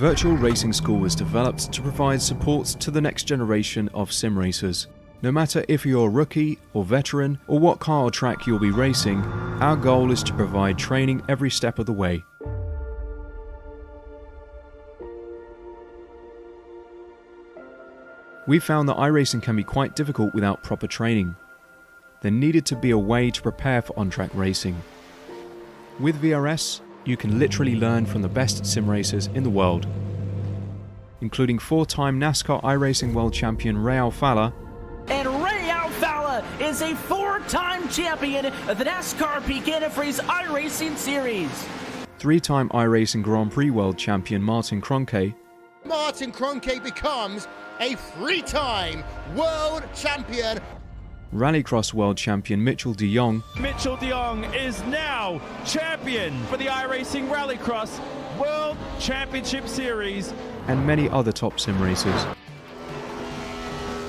Virtual Racing School was developed to provide support to the next generation of sim racers. No matter if you're a rookie or veteran or what car or track you'll be racing, our goal is to provide training every step of the way. We found that iRacing can be quite difficult without proper training. There needed to be a way to prepare for on-track racing. With VRS, you can literally learn from the best sim racers in the world, including 4-time NASCAR iRacing World Champion Ray Alfalla. And Ray Alfalla is a 4-time champion of the NASCAR Pekin Freeze iRacing Series. 3-time iRacing Grand Prix World Champion Martin Kroenke. Martin Kroenke becomes a 3-time world champion. Rallycross World Champion Mitchell de Jong. Mitchell de Jong is now champion for the iRacing Rallycross World Championship Series. And many other top sim racers.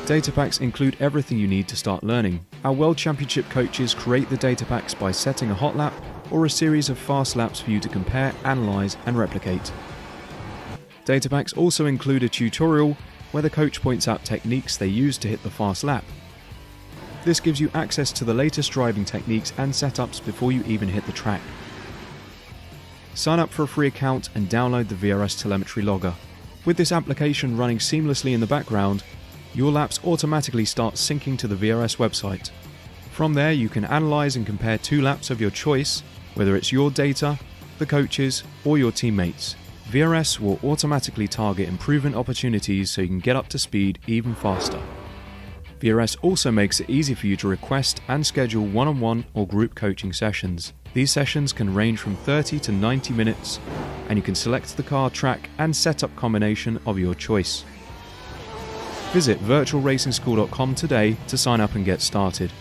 Data packs include everything you need to start learning. Our World Championship coaches create the data packs by setting a hot lap or a series of fast laps for you to compare, analyze, and replicate. Data packs also include a tutorial where the coach points out techniques they use to hit the fast lap. This gives you access to the latest driving techniques and setups before you even hit the track. Sign up for a free account and download the VRS telemetry logger. With this application running seamlessly in the background, your laps automatically start syncing to the VRS website. From there, you can analyze and compare 2 laps of your choice, whether it's your data, the coaches, or your teammates. VRS will automatically target improvement opportunities so you can get up to speed even faster. VRS also makes it easy for you to request and schedule one-on-one or group coaching sessions. These sessions can range from 30 to 90 minutes, and you can select the car, track, and setup combination of your choice. Visit virtualracingschool.com today to sign up and get started.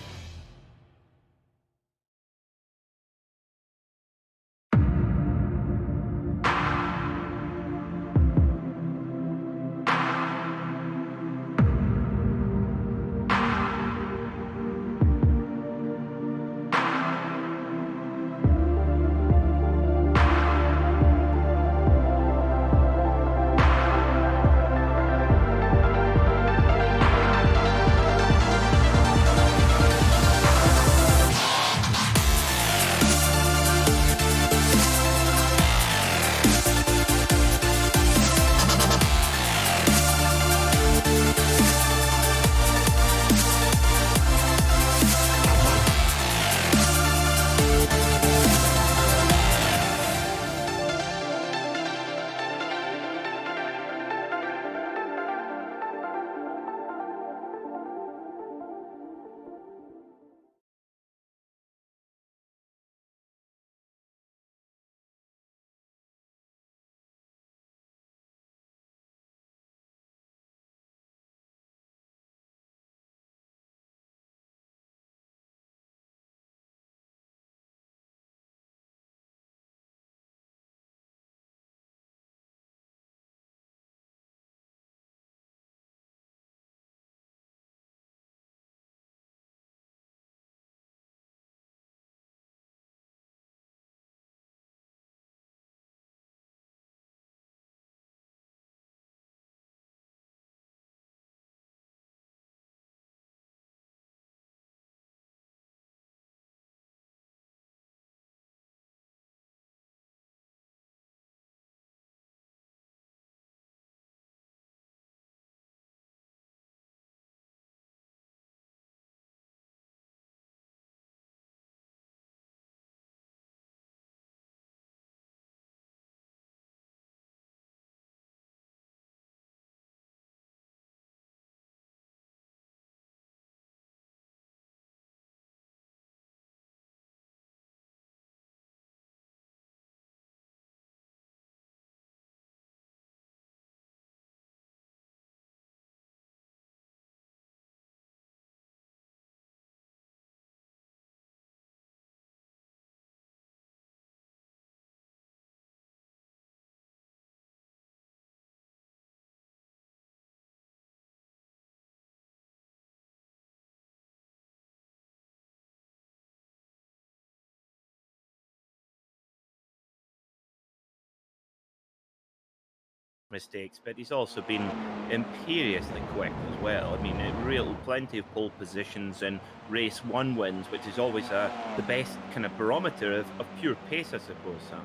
mistakes, but he's also been imperiously quick as well. I mean, plenty of pole positions and race 1 wins, which is always the best kind of barometer of pure pace, I suppose, Sam.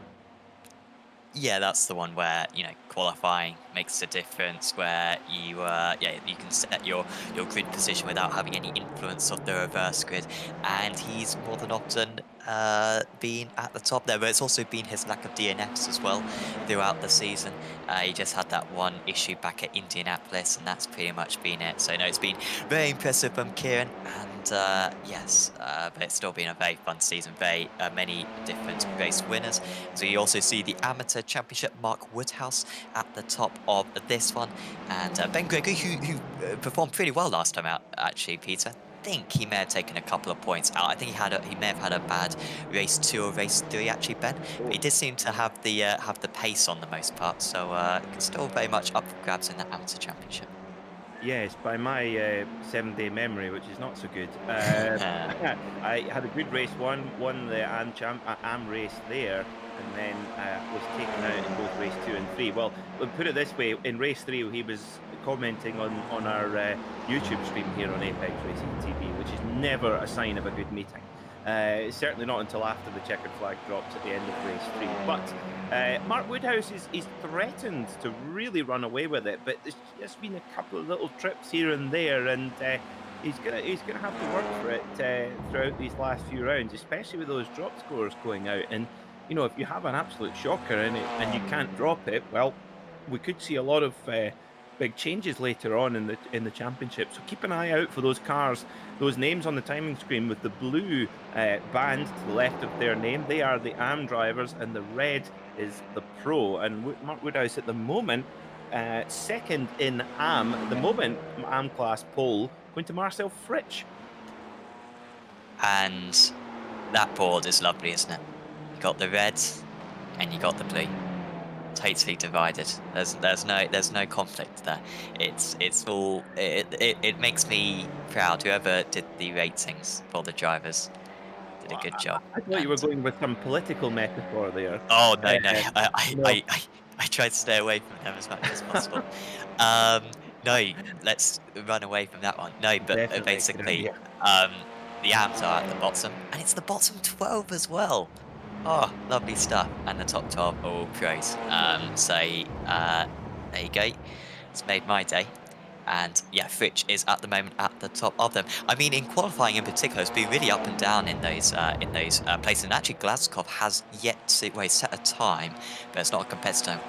Yeah, that's the one where, you know, qualifying makes a difference, where you you can set your grid position without having any influence of the reverse grid, and he's more than often been at the top there, but it's also been his lack of DNFs as well throughout the season. He just had that one issue back at Indianapolis, and that's pretty much been it. So no, it's been very impressive from Kieran, and yes, but it's still been a very fun season, very many different race winners. So you also see the Amateur Championship, Mark Woodhouse at the top of this one, and Ben Gregory, who performed pretty well last time out, actually, Peter. I think he may have taken a couple of points out. I think he may have had a bad race 2 or race 3, actually, Ben. But he did seem to have the pace on the most part, so still very much up for grabs in the Amateur Championship. Yes, by my 7-day memory, which is not so good. I had a good race 1, won the AM race there, and then was taken out in both race 2 and 3. Well, we'll put it this way: in race 3, he was commenting on our YouTube stream here on Apex Racing TV, which is never a sign of a good meeting. Certainly not until after the checkered flag drops at the end of race 3. But Mark Woodhouse is threatened to really run away with it, but there's just been a couple of little trips here and there, and he's gonna have to work for it throughout these last few rounds, especially with those drop scores going out. And you know, if you have an absolute shocker and you can't drop it, well, we could see a lot of big changes later on in the championship. So keep an eye out for those cars, those names on the timing screen with the blue band to the left of their name. They are the AM drivers, and the red is the pro. And Mark Woodhouse at the moment, second in AM, the moment AM class pole, going to Marcel Fritsch. And that board is lovely, isn't it? You got the red and you got the blue. Totally divided. There's no conflict there. It's all it makes me proud. Whoever did the ratings for the drivers did a good job. I thought you were going with some political metaphor there. Oh no, I tried to stay away from them as much as possible. No, let's run away from that one. No, but Definitely, basically, the AMs are at the bottom, and it's the bottom 12 as well. Oh, lovely stuff. And the top 12 are all pros. So there you go. It's made my day. And yeah, Fritsch is at the moment at the top of them. I mean, in qualifying in particular, it's been really up and down in those places. And actually, Glasgow has yet to set a time, but it's not a competitive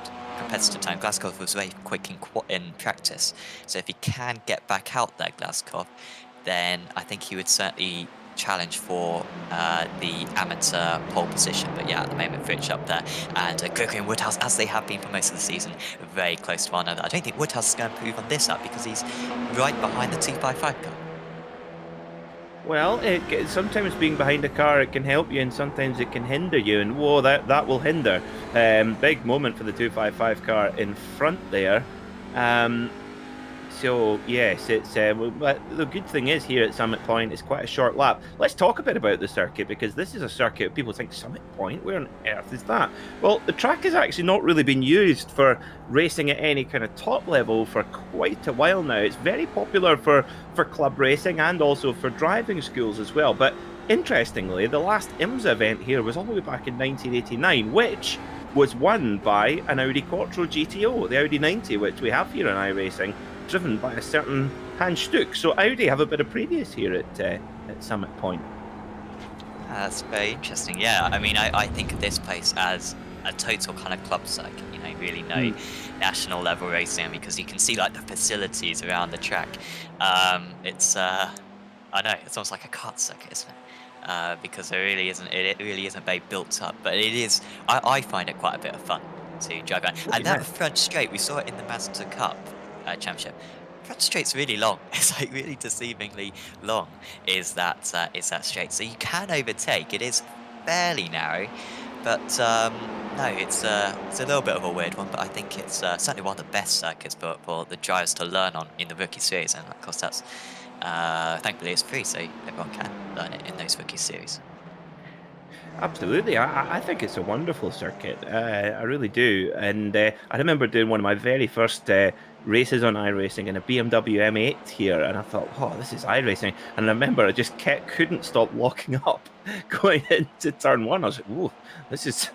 time. Glasgow was very quick in practice. So if he can get back out there, Glasgow, then I think he would certainly challenge for the amateur pole position. But yeah, at the moment, Fritsch up there, and Gregory and Woodhouse, as they have been for most of the season, very close to one another. I don't think Woodhouse is going to improve on this up because he's right behind the 255 car. Well, sometimes being behind a car, it can help you, and sometimes it can hinder you, and whoa, that will hinder. Big moment for the 255 car in front there. So yes, it's but the good thing is here at Summit Point, it's quite a short lap. Let's talk a bit about the circuit, because this is a circuit people think, Summit Point, where on earth is that? Well, the track has actually not really been used for racing at any kind of top level for quite a while now. It's very popular for club racing and also for driving schools as well. But interestingly, the last IMSA event here was all the way back in 1989, which was won by an Audi Quattro GTO, the Audi 90, which we have here in iRacing, driven by a certain Hans Stuck. So Audi have a bit of previous here at Summit Point. That's very interesting. Yeah, I mean, I think of this place as a total kind of club circuit, you know, really no national level racing, because you can see like the facilities around the track. It's I know, it's almost like a kart circuit, isn't it? Because it really isn't very built up, but it is. I find it quite a bit of fun to drive around. And that front straight, we saw it in the Mazda Cup Championship. Front straight's really long. It's like really deceivingly long. Is that straight? So you can overtake. It is fairly narrow, but no, it's a little bit of a weird one. But I think it's certainly one of the best circuits for the drivers to learn on in the rookie series, and of course that's thankfully it's free, so everyone can learn it in those rookie series. Absolutely. I think it's a wonderful circuit. I really do. And I remember doing one of my very first races on iRacing in a BMW M8 here, and I thought, oh, this is iRacing. And I remember I just couldn't stop locking up going into turn one. I was like, oh, this is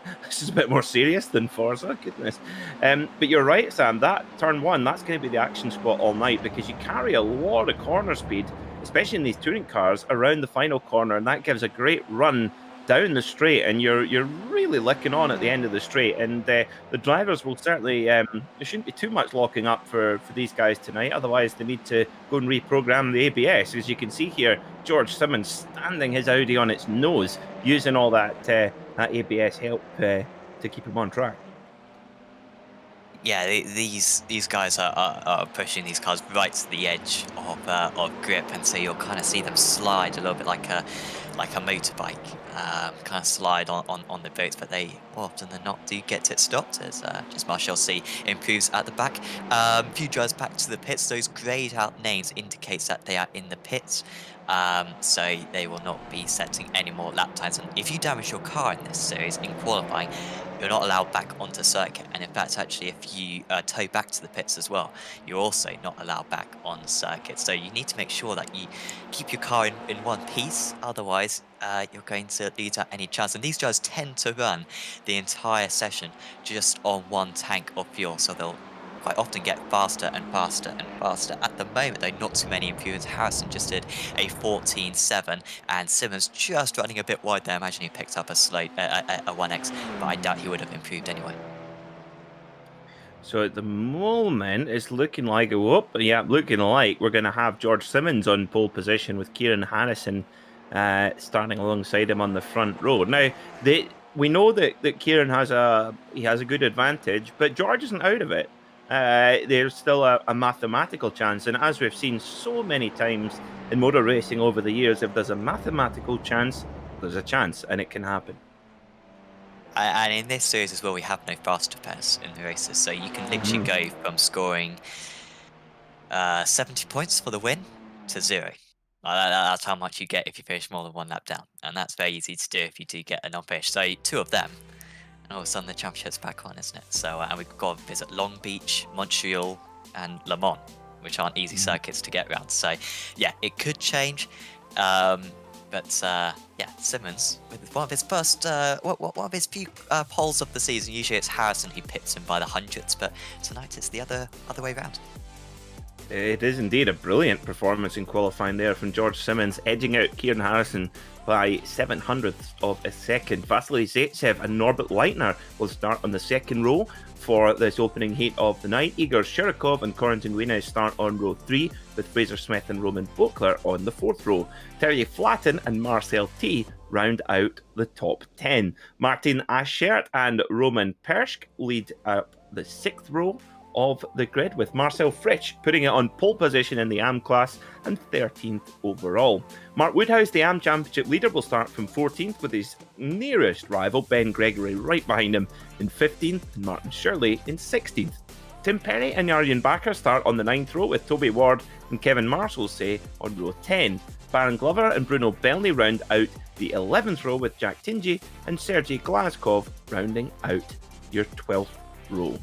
a bit more serious than Forza, goodness. But you're right, Sam, that turn one, that's going to be the action spot all night, because you carry a lot of corner speed, especially in these touring cars, around the final corner, and that gives a great run down the straight, and you're really licking on at the end of the straight, and the drivers will certainly there shouldn't be too much locking up for these guys tonight, otherwise they need to go and reprogram the ABS. As you can see here, George Simmons standing his Audi on its nose, using all that ABS help to keep him on track. Yeah, these guys are pushing these cars right to the edge of grip, and so you'll kind of see them slide a little bit like a motorbike, kind of slide on the boats, but they more often than not do get it stopped, as just Marshall C improves at the back. Few drives back to the pits. Those greyed out names indicates that they are in the pits. So they will not be setting any more lap times, and if you damage your car in this series in qualifying, you're not allowed back onto circuit. And in fact, actually, if you tow back to the pits as well, you're also not allowed back on circuit. So you need to make sure that you keep your car in one piece, otherwise you're going to lose out any chance. And these guys tend to run the entire session just on one tank of fuel, so they'll quite often get faster and faster and faster. At the moment, though, not too many improvements. Harrison just did a 14.7, and Simmons just running a bit wide there. Imagine he picked up a 1x, but I doubt he would have improved anyway. So at the moment, it's looking like we're going to have George Simmons on pole position with Kieran Harrison starting alongside him on the front row. Now, we know that Kieran has a good advantage, but George isn't out of it. There's still a mathematical chance, and as we've seen so many times in motor racing over the years, if there's a mathematical chance, there's a chance, and it can happen. And in this series as well, we have no faster pairs in the races, so you can literally go from scoring 70 points for the win to 0. That's how much you get if you finish more than one lap down, and that's very easy to do if you do get a non-finish. So 2 of them, and all of a sudden the championship's back on, isn't it? So and we've got to visit Long Beach, Montreal, and Le Mans, which aren't easy circuits to get around. So yeah, it could change. But yeah, Simmons with one of his first, one of his few poles of the season. Usually it's Harrison who pits him by the hundreds, but tonight it's the other way around. It is indeed a brilliant performance in qualifying there from George Simmons, edging out Kieran Harrison by 700ths of a second. Vasily Zaitsev and Norbert Leitner will start on the second row for this opening heat of the night. Igor Shirokov and Corentin Wiener start on row 3, with Fraser Smith and Roman Bokler on the 4th row. Terje Flatten and Marcel T round out the top 10. Martin Aschert and Roman Perschke lead up the 6th row of the grid, with Marcel Fritsch putting it on pole position in the AM class and 13th overall. Mark Woodhouse, the AM Championship leader, will start from 14th, with his nearest rival Ben Gregory right behind him in 15th and Martin Shirley in 16th. Tim Perry and Jurjen Bakker start on the 9th row, with Toby Ward and Kevin Marshall on row 10. Baron Glover and Bruno Belny round out the 11th row, with Jack Tingy and Sergei Glazkov rounding out your 12th row.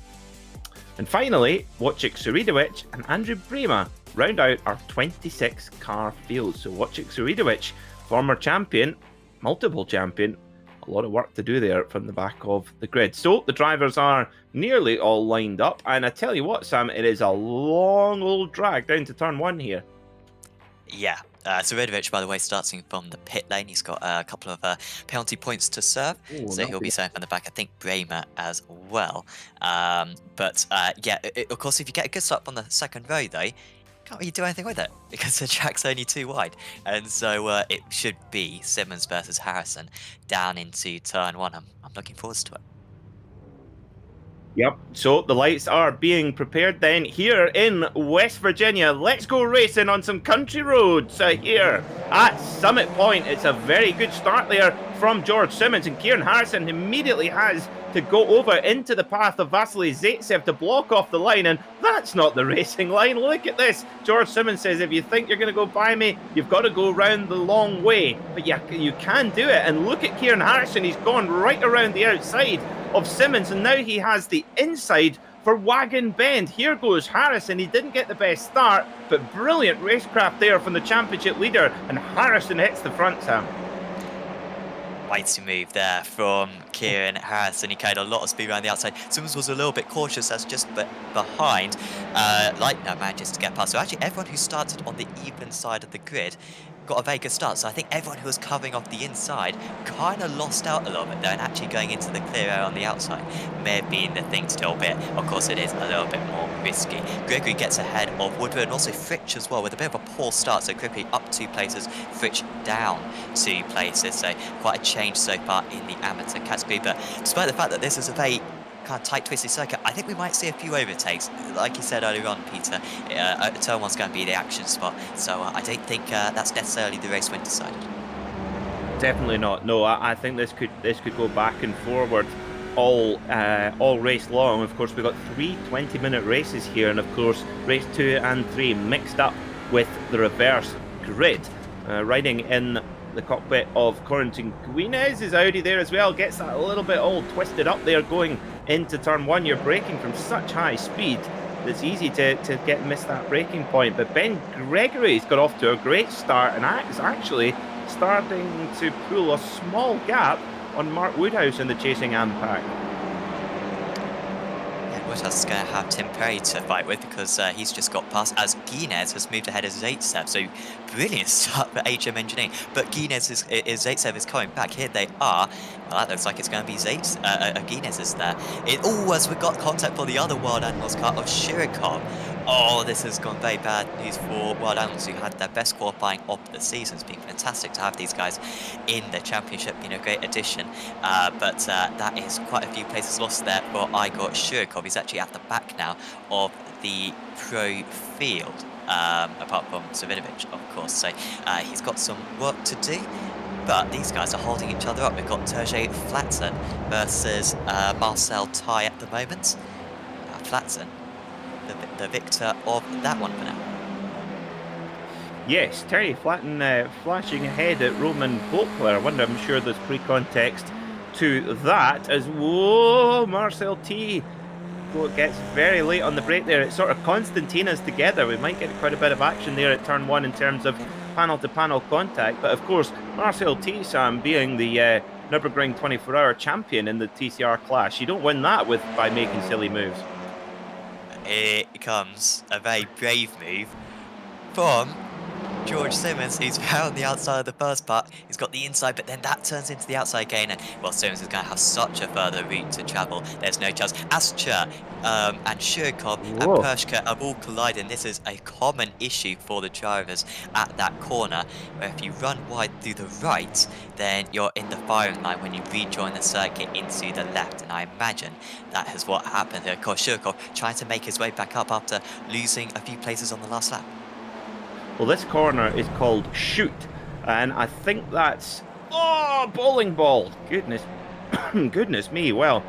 And finally, Wojciech Suridowicz and Andrew Brema round out our 26 car field. So Wojciech Suridowicz, former champion, multiple champion, a lot of work to do there from the back of the grid. So the drivers are nearly all lined up, and I tell you what, Sam, it is a long old drag down to turn 1 here. Yeah. Suridowicz, by the way, starting from the pit lane. He's got a couple of penalty points to serve, so he'll be serving from the back. I think Bremer as well. But yeah, of course, if you get a good start from the second row, though, you can't really do anything with it because the track's only too wide. And so it should be Simmons versus Harrison down into turn 1. I'm looking forward to it. Yep, so the lights are being prepared then here in West Virginia. Let's go racing on some country roads here at Summit Point. It's a very good start there from George Simmons, and Kieran Harrison immediately has to go over into the path of Vasily Zaitsev to block off the line, and that's not the racing line. Look at this. George Simmons says, if you think you're going to go by me, you've got to go round the long way. But yeah, you can do it, and look at Kieran Harrison. He's gone right around the outside of Simmons, and now he has the inside for Wagon Bend. Here goes Harrison. He didn't get the best start, but brilliant racecraft there from the championship leader, and Harrison hits the front, Sam. Mighty move there from Kieran Harrison. He carried a lot of speed around the outside. Simmons was a little bit cautious as just behind. Leitner manages to get past. So actually everyone who started on the even side of the grid got a very good start. So I think everyone who was covering off the inside kind of lost out a little bit there, and actually going into the clear air on the outside may have been the thing to do a bit. Of course, it is a little bit more risky. Gregory gets ahead of Woodward, and also Fritsch as well, with a bit of a poor start. So Gregory up 2 places, Fritsch down 2 places. So quite a change so far in the amateur category. But despite the fact that this is a very kind of tight, twisty circuit, I think we might see a few overtakes. Like you said earlier on, Peter, turn 1's going to be the action spot. So I don't think that's necessarily the race when decided. Definitely not. No, I think this could go back and forward all race long. Of course, we've got 3 20-minute races here, and of course, race 2 and 3 mixed up with the reverse grid. Riding in the cockpit of Corentin Guinez is Audi there as well. Gets that a little bit all twisted up there going into turn 1. You're braking from such high speed, it's easy to miss that braking point. But Ben Gregory's got off to a great start and is actually starting to pull a small gap on Mark Woodhouse in the chasing AMPAC. Woodhouse is going to have Tim Perry to fight with, because he's just got past, as Guinez has moved ahead of Zaitsev. So brilliant start for HM Engineering. But Zaitsev is coming back. Here they are. Well, that looks like it's going to be Guinez is there. As we got contact for the other Wild Animals car of Shirikov. Oh, this has gone very bad news for Wild Animals, who had their best qualifying of the season. It's been fantastic to have these guys in the championship, been a great addition. But that is quite a few places lost there for Igor Shirikov. He's actually at the back now of the pro field, apart from Savinovic, of course. So he's got some work to do. But these guys are holding each other up. We've got Terje Flatten versus Marcel Tai at the moment. Flatten, the victor of that one for now. Yes, Terry Flatten flashing ahead at Roman Bokler. I wonder, I'm sure there's pre-context to that, as whoa, Marcel T gets very late on the break there. It's sort of Constantina's together. We might get quite a bit of action there at turn 1 in terms of panel-to-panel contact. But of course, Marcel T, Sam, being the Nürburgring 24-hour champion in the TCR class, you don't win that by making silly moves. Here comes a very brave move from George Simmons, who's found the outside of the first part. He's got the inside, but then that turns into the outside again. And well, Simmons is going to have such a further route to travel. There's no chance. Ascher and Shirkov and Pershka have all collided. This is a common issue for the drivers at that corner, where if you run wide through the right, then you're in the firing line when you rejoin the circuit into the left. And I imagine that is what happened here. Of course, Shirkov trying to make his way back up after losing a few places on the last lap. Well, this corner is called Shoot, and I think that's bowling ball. Goodness me. Well,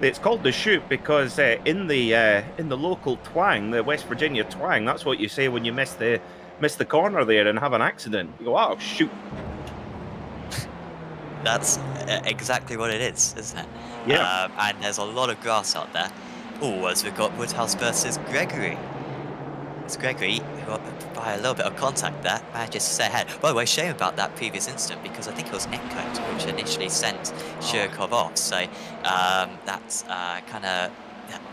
it's called the Shoot because in the local twang, the West Virginia twang, that's what you say when you miss the corner there and have an accident. You go, oh, shoot. That's exactly what it is, isn't it? Yeah. And there's a lot of grass out there. Oh, as we've got Woodhouse versus Gregory. It's Gregory, who by a little bit of contact there, manages to stay ahead. By the way, shame about that previous incident, because I think it was Netcode which initially sent Shirkov off. So that's kind of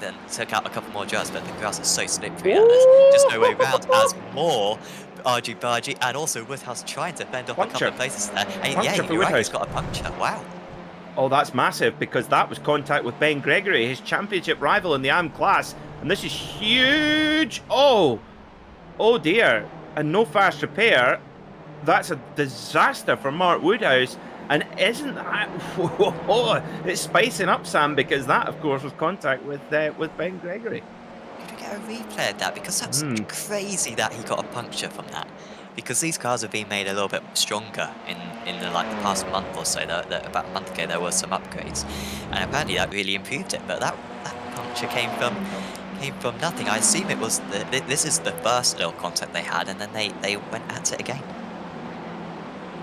then took out a couple more drivers, but the grass is so slippery and there's just no way around as more argy-bargy, and also Woodhouse trying to fend off a couple of places there. And yeah, you're right, he's got a puncture. Wow. Oh, that's massive, because that was contact with Ben Gregory, his championship rival in the AM class. And this is huge. Oh dear. And no fast repair. That's a disaster for Mark Woodhouse. And isn't that... it's spicing up, Sam, because that, of course, was contact with Ben Gregory. Could we get a replay of that? Because that's crazy that he got a puncture from that. because these cars have been made a little bit stronger in the past month or so. About a month ago there were some upgrades, and apparently that really improved it. But that puncture came from nothing. I assume it was this is the first little contact they had, and then they went at it again.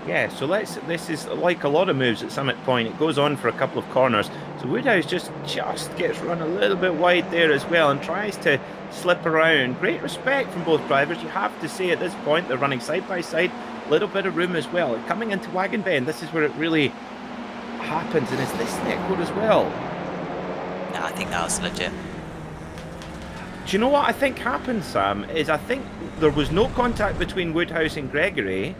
Yeah, so this is like a lot of moves at Summit Point. It goes on for a couple of corners. So Woodhouse just gets run a little bit wide there as well and tries to slip around. Great respect from both drivers. You have to say at this point they're running side by side. A little bit of room as well. And coming into Wagon Bend, this is where it really happens. And it's this netcode as well. No, I think that was legit. Do you know what I think happened, Sam? Is I think there was no contact between Woodhouse and Gregory.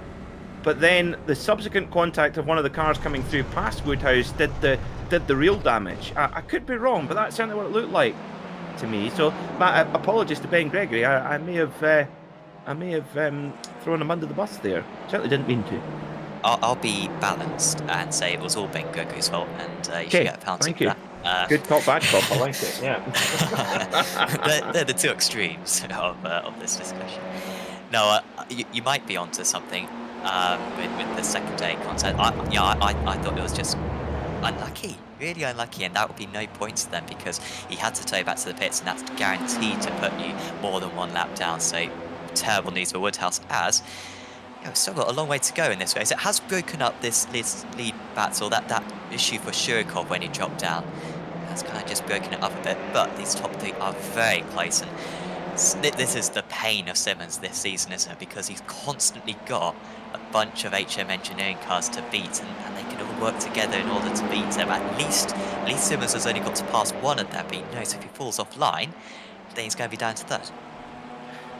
But then the subsequent contact of one of the cars coming through past Woodhouse did the real damage. I could be wrong, but that's certainly what it looked like to me. So, apologies to Ben Gregory. I may have thrown him under the bus there. Certainly didn't mean to. I'll be balanced and say it was all Ben Gregory's fault, and you should get a penalty for that. Good cop, bad cop. I like it. Yeah. they're the two extremes of this discussion. No, you might be onto something. With the second day contact, I thought it was just unlucky, really unlucky, and that would be no points then because he had to tow back to the pits, and that's guaranteed to put you more than one lap down. So terrible news for Woodhouse, as we've still got a long way to go in this race. It has broken up this lead battle, that issue for Shurikov when he dropped down. That's kind of just broken it up a bit, but these top three are very close, and this is the pain of Simmons this season, isn't it? Because he's constantly got a bunch of HM engineering cars to beat, and they can all work together in order to beat him. At least Simmons has only got to pass one of them, but he knows if he falls offline, then he's going to be down to third.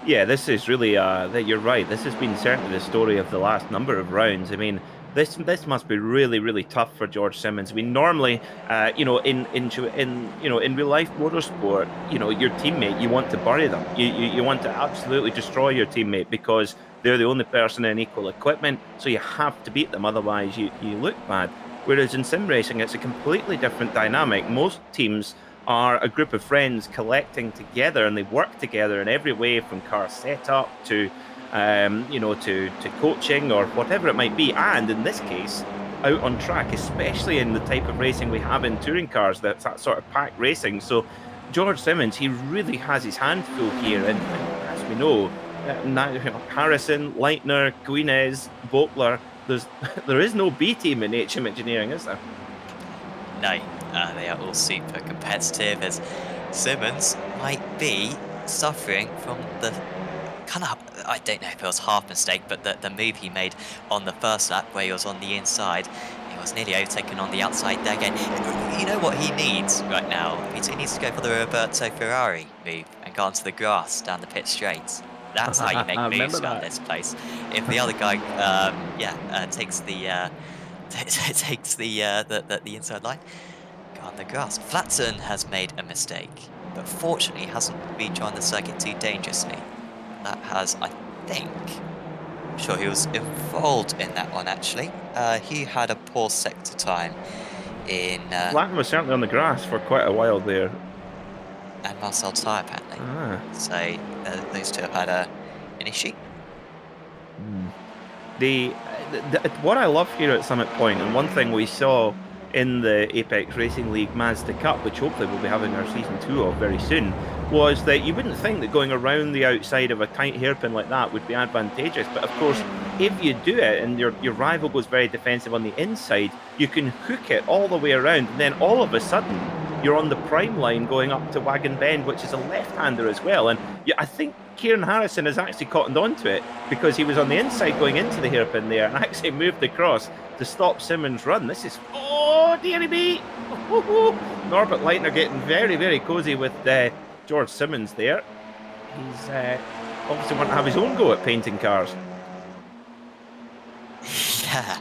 Yeah, this is really, you're right. This has been certainly the story of the last number of rounds. I mean, this must be really, really tough for George Simmons. I mean, normally, in real life motorsport, your teammate, you want to bury them. You want to absolutely destroy your teammate because they're the only person in equal equipment. So you have to beat them, otherwise you look bad. Whereas in sim racing, it's a completely different dynamic. Most teams are a group of friends collecting together, and they work together in every way, from car setup to to coaching or whatever it might be. And in this case, out on track, especially in the type of racing we have in touring cars, that sort of pack racing. So George Simmons, he really has his hand full here. And as we know, Harrison, Leitner, Guinez, Bokler, there is no B team in HM Engineering, is there? No, they are all super competitive, as Simmons might be suffering from the kind of, I don't know if it was half mistake, but the move he made on the first lap where he was on the inside, he was nearly overtaken on the outside there again. You know what he needs right now? He needs to go for the Roberto Ferrari move and go onto the grass down the pit straight. That's how you make moves around this place. If the other guy, takes the inside line, go on the grass. Flatton has made a mistake, but fortunately hasn't rejoined the circuit too dangerously. That has, I think, I'm sure he was involved in that one actually. He had a poor sector time in. Flatton was certainly on the grass for quite a while there. And Marcel Ty apparently. So those two have had an issue. What I love here at Summit Point, and one thing we saw in the Apex Racing League Mazda Cup, which hopefully we'll be having our season 2 of very soon, was that you wouldn't think that going around the outside of a tight hairpin like that would be advantageous, but of course if you do it and your rival goes very defensive on the inside, you can hook it all the way around, and then all of a sudden you're on the prime line going up to Wagon Bend, which is a left-hander as well. And I think Kieran Harrison has actually cottoned onto it, because he was on the inside going into the hairpin there and actually moved across to stop Simmons' run. This is, oh dearie me, Norbert Leitner getting very, very cosy with George Simmons there. He's obviously want to have his own go at painting cars. Yeah.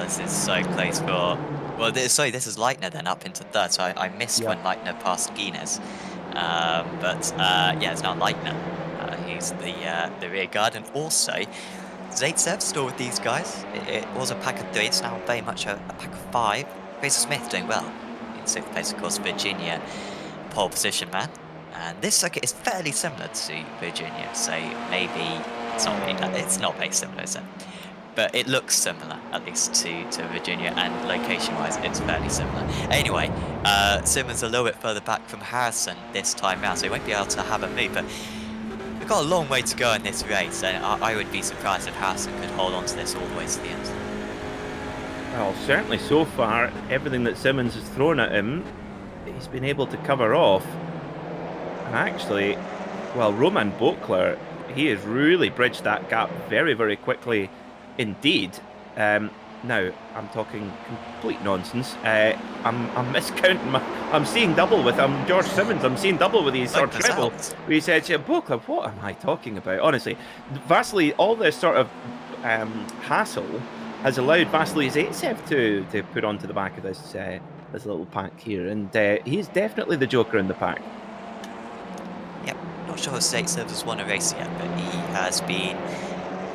This is so close for. Well, this is Leitner then up into third. So I missed when Leitner passed Guinness. It's now Leitner. He's the rear guard, and also Zaitsev still with these guys. It was a pack of 3. It's now very much a pack of 5. Fraser Smith doing well in 6th place, of course. Virginia, pole position man. And this circuit is fairly similar to Virginia, so maybe It's not very similar, is it? But it looks similar, at least to Virginia, and location-wise, it's fairly similar. Anyway, Simmons a little bit further back from Harrison this time round, so he won't be able to have a move. But we've got a long way to go in this race, and I would be surprised if Harrison could hold on to this all the way to the end. Well, certainly so far, everything that Simmons has thrown at him, he's been able to cover off. And actually, well, Roman Bokler, he has really bridged that gap very, very quickly indeed. Now, I'm talking complete nonsense. I'm miscounting. I'm seeing double with George Simmons. I'm seeing double with his sort of treble. We said, Bokler, what am I talking about? Honestly, Vasily, all this sort of hassle has allowed Vasily Zaitsev to put onto the back of this little pack here, and he's definitely the joker in the pack. Yep, not sure if Zaitsev has won a race yet, but he has been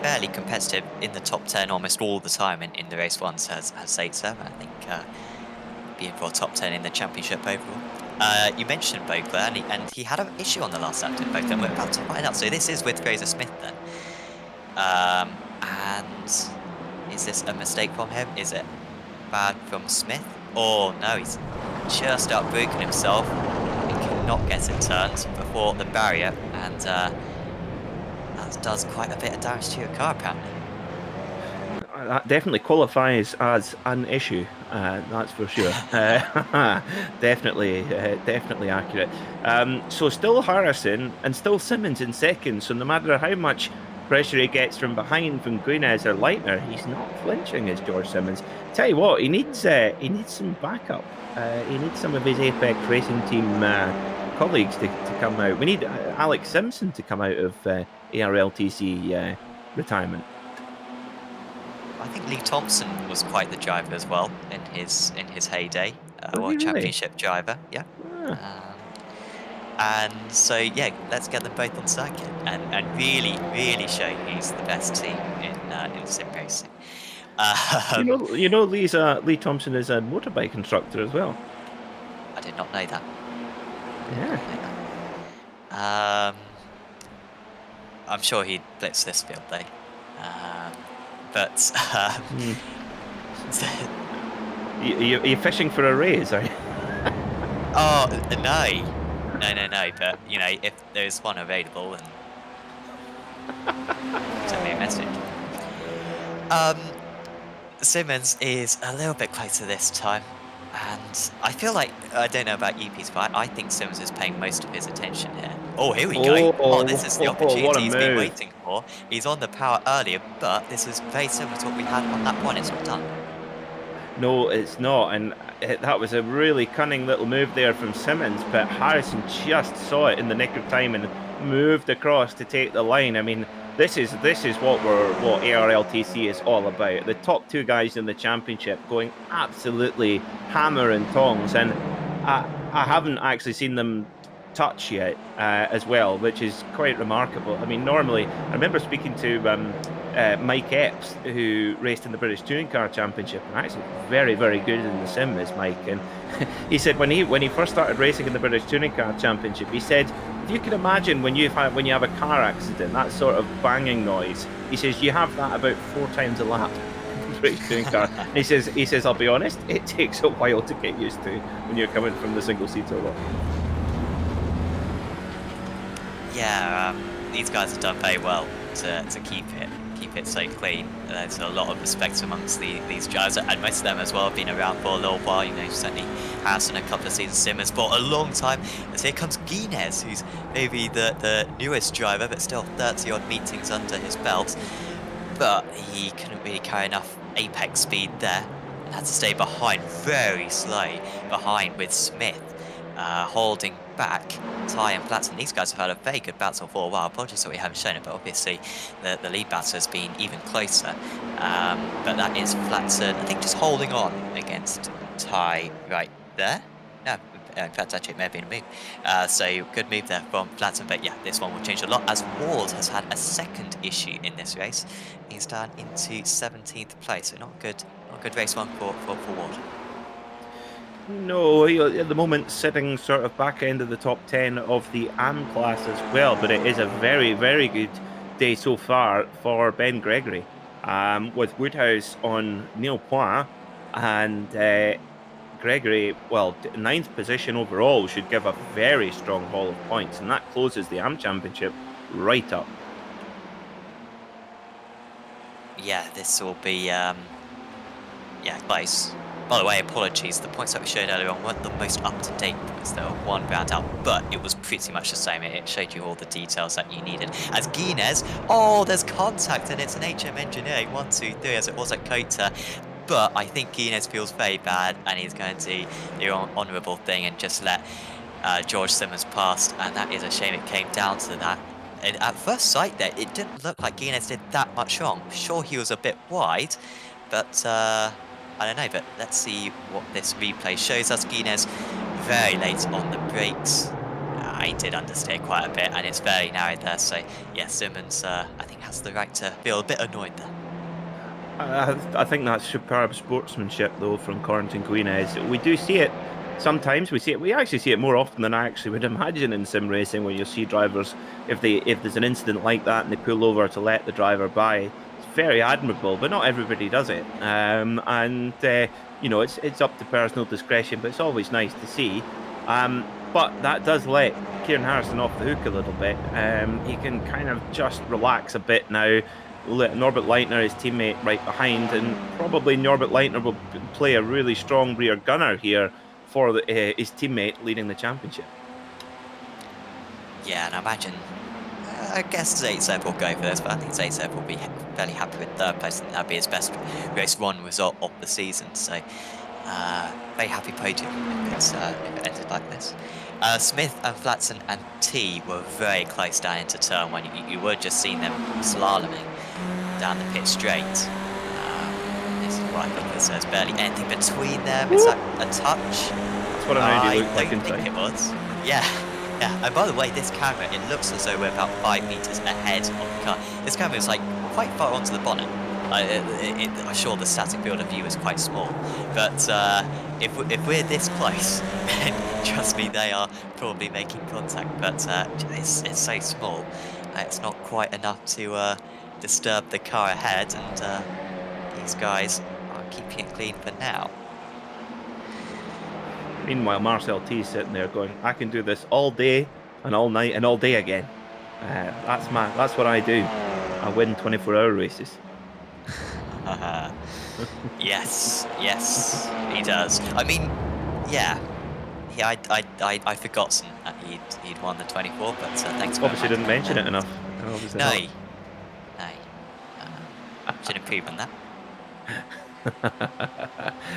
fairly competitive in the top 10 almost all the time in the race ones as Zaitsev. I think being for a top 10 in the championship overall. You mentioned Bokler, and he had an issue on the last lap, didn't Bokler? And we're about to find out. So this is with Fraser Smith then. And is this a mistake from him? Is it bad from Smith? Oh no, he's just outbroken himself. He cannot get it turned before the barrier, and that does quite a bit of damage to your car apparently. That definitely qualifies as an issue, that's for sure. Definitely accurate. So still Harrison and still Simmons in second, so no matter how much pressure he gets from behind from Guinness or Leitner, he's not flinching as George Simmons. Tell you what, he needs some backup. He needs some of his Apex Racing Team colleagues to come out. We need Alex Simpson to come out of ARLTC retirement. I think Lee Thompson was quite the driver as well in his heyday, or Really? championship driver, yeah. And so yeah, let's get them both on circuit and really show who's the best team in sim racing. You know, Lee Thompson is a motorbike instructor as well. I did not know that. Yeah. I'm sure he'd blitz this field though. But You're fishing for a raise, are you? oh no. But you know, if there's one available, then send me a message. Simmons is a little bit closer this time, and I feel like, I don't know about EPs, but I think Simmons is paying most of his attention here. Oh, here we go. Oh, this is the opportunity he's been waiting for. He's on the power earlier, but this is very similar to what we had on that one. It's not done. No, it's not, and that was a really cunning little move there from Simmons, but Harrison just saw it in the nick of time and moved across to take the line. I mean, this is what ARLTC is all about. The top two guys in the championship going absolutely hammer and tongs, and I haven't actually seen them touch yet as well, which is quite remarkable. I mean, normally, I remember speaking to Mike Epps, who raced in the British Touring Car Championship, and actually very, very good in the sim is Mike. And he said when he first started racing in the British Touring Car Championship, he said, if you can imagine when you have a car accident, that sort of banging noise, he says you have that about 4 times a lap. British Touring Car. And he says, I'll be honest, it takes a while to get used to when you're coming from the single seater lot. Yeah, these guys have done very well to keep it so clean. There's a lot of respect amongst these drivers, and most of them as well have been around for a little while. You know, certainly Harrison a couple of seasons, Simmons for a long time. As here comes Guinness, who's maybe the newest driver, but still 30 odd meetings under his belt. But he couldn't really carry enough apex speed there, and had to stay behind, very slow behind with Smith. Holding back Ty and Platson. These guys have had a very good battle for a while. Apologies that we haven't shown it, but obviously the lead battle has been even closer. But that is Platson, I think, just holding on against Ty right there. No, in fact, actually, it may have been a move. So good move there from Platson, but yeah, this one will change a lot as Ward has had a second issue in this race. He's down into 17th place, so not a good race one for Ward. No, at the moment sitting sort of back end of the top 10 of the AM class as well, but it is a very, very good day so far for Ben Gregory, with Woodhouse on Neil Poix and Gregory, well, 9th position overall should give a very strong haul of points, and that closes the AM Championship right up. Yeah, this will be, yeah, close. By the way, apologies, the points that we showed earlier on weren't the most up-to-date points. They were one round out, but it was pretty much the same. It showed you all the details that you needed. As Guinness, oh, there's contact, and it's an HM Engineering 1, 2, 3, as it was at Kota. But I think Guinness feels very bad, and he's going to do the honourable thing and just let George Simmons pass, and that is a shame it came down to that. And at first sight there, it didn't look like Guinness did that much wrong. Sure, he was a bit wide, but I don't know, but let's see what this replay shows us. Guinness very late on the brakes. I did understeer quite a bit, and it's very narrow there, so yeah, Simmons, I think, has the right to feel a bit annoyed there. I think that's superb sportsmanship, though, from Corentin Guinness. We do see it sometimes. We actually see it more often than I actually would imagine in sim racing, when you see drivers, if there's an incident like that and they pull over to let the driver by. It's very admirable, but not everybody does it. You know, it's up to personal discretion, but it's always nice to see. But that does let Kieran Harrison off the hook a little bit. He can kind of just relax a bit now. Norbert Leitner, his teammate, right behind, and probably Norbert Leitner will play a really strong rear gunner here for his teammate leading the championship. Yeah, and I imagine, I guess Zaitsev will go for this, but I think Zaitsev will be fairly happy with third place. That'll be his best race 1 result of the season, so very happy podium if it ended like this. Smith and Flatson and T were very close down into turn 1. You were just seeing them slaloming down the pit straight. This is what I think there's barely anything between them. Is that a touch? That's what I don't think it was. Yeah. Yeah, and by the way, this camera, it looks as though we're about 5 meters ahead of the car. This camera is like quite far onto the bonnet. I'm sure the static field of view is quite small, but if we're this close, then trust me, they are probably making contact. But it's so small, it's not quite enough to disturb the car ahead, and these guys are keeping it clean for now. Meanwhile, Marcel T is sitting there going, I can do this all day and all night and all day again. That's what I do. I win 24-hour races. Yes, he does. I mean, yeah, I'd forgotten that he'd won the 24, but thanks. Obviously, didn't mention it enough. No. Should improve on that.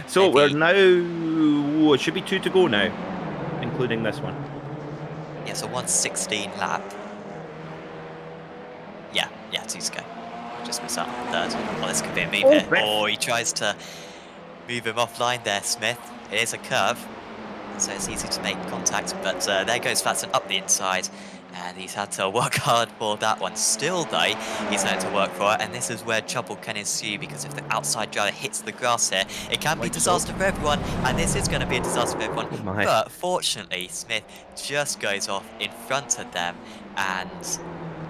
So maybe. We're now, it should be 2 to go now, including this one. Yeah, so 1:16 lap. Yeah, 2 to go. Just missed out on the third. Well, this could be a move here. Oh, he tries to move him offline there, Smith. It is a curve, so it's easy to make contact, but there goes Flatson up the inside, and he's had to work hard for that one. Still, though, he's had to work for it, and this is where trouble can ensue, because if the outside driver hits the grass here, it can be disaster for everyone, and this is going to be a disaster for everyone. But fortunately, Smith just goes off in front of them, and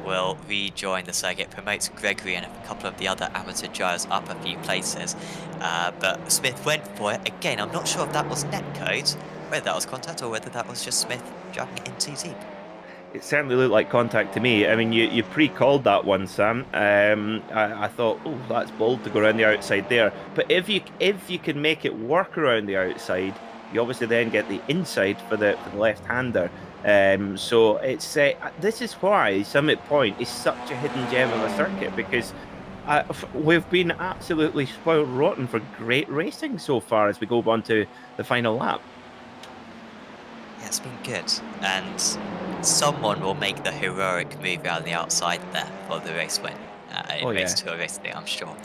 will rejoin the circuit, promotes Gregory and a couple of the other amateur drivers up a few places. But Smith went for it. Again, I'm not sure if that was netcode, whether that was contact or whether that was just Smith driving it in too deep. It certainly looked like contact to me. I mean, you pre-called that one, Sam. I thought, oh, that's bold to go around the outside there. But if you can make it work around the outside, you obviously then get the inside for the left-hander. So it's this is why Summit Point is such a hidden gem of a circuit, because we've been absolutely spoiled rotten for great racing so far as we go on to the final lap. Yeah, it's been good, and someone will make the heroic move around the outside there for the race win. Race 2 or race 3, I'm sure.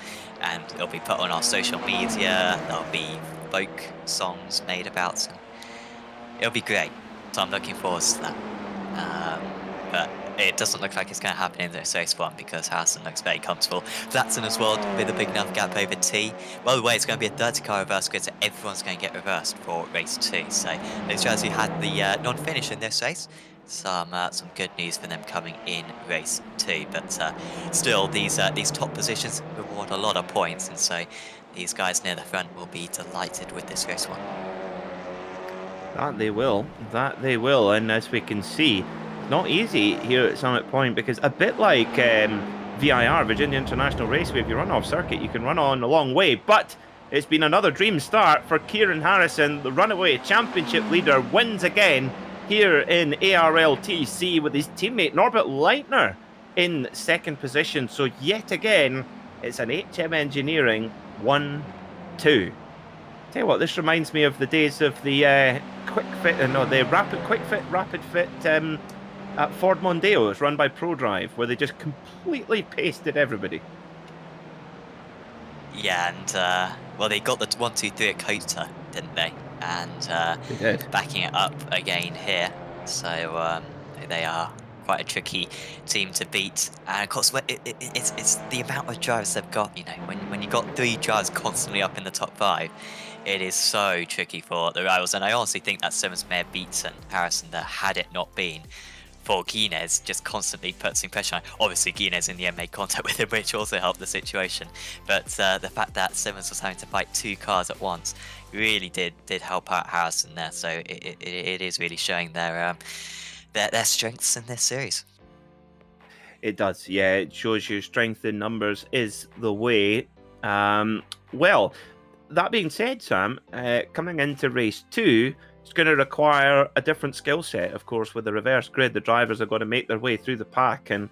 And it'll be put on our social media, there'll be folk songs made about it. It'll be great. So I'm looking forward to that. But it doesn't look like it's going to happen in this race 1 because Harrison looks very comfortable. Flatson as well with a big enough gap over T. By the way, it's going to be a 30-car reverse grid, so everyone's going to get reversed for race 2. So those drivers who had the non-finish in this race, some good news for them coming in race 2. But still, these top positions reward a lot of points, and so these guys near the front will be delighted with this race 1. That they will. That they will. And as we can see, not easy here at Summit Point, because a bit like VIR, Virginia International Raceway, if you run off circuit, you can run on a long way. But it's been another dream start for Kieran Harrison. The runaway championship leader wins again here in ARLTC with his teammate Norbert Leitner in second position. So yet again, it's an HM Engineering 1-2. Tell you what, this reminds me of the days of the rapid fit at Ford Mondeo. It's run by ProDrive, where they just completely pasted everybody. Yeah, and well, they got the 1-2-3 at Kota, didn't they? And They did. backing it up again here. So they are quite a tricky team to beat. And of course, it's the amount of drivers they've got. You know, when you got 3 drivers constantly up in the top 5, it is so tricky for the rivals. And I honestly think that Simmons may have beaten Harrison there had it not been for Guinness just constantly putting pressure on. Obviously, Guinness in the end made contact with him, which also helped the situation. But the fact that Simmons was having to fight 2 cars at once really did help out Harrison there. So it is really showing their strengths in this series. It does, yeah. It shows you strength in numbers is the way. Well, that being said, Sam, coming into race 2, it's going to require a different skill set. Of course, with the reverse grid, the drivers are going to make their way through the pack and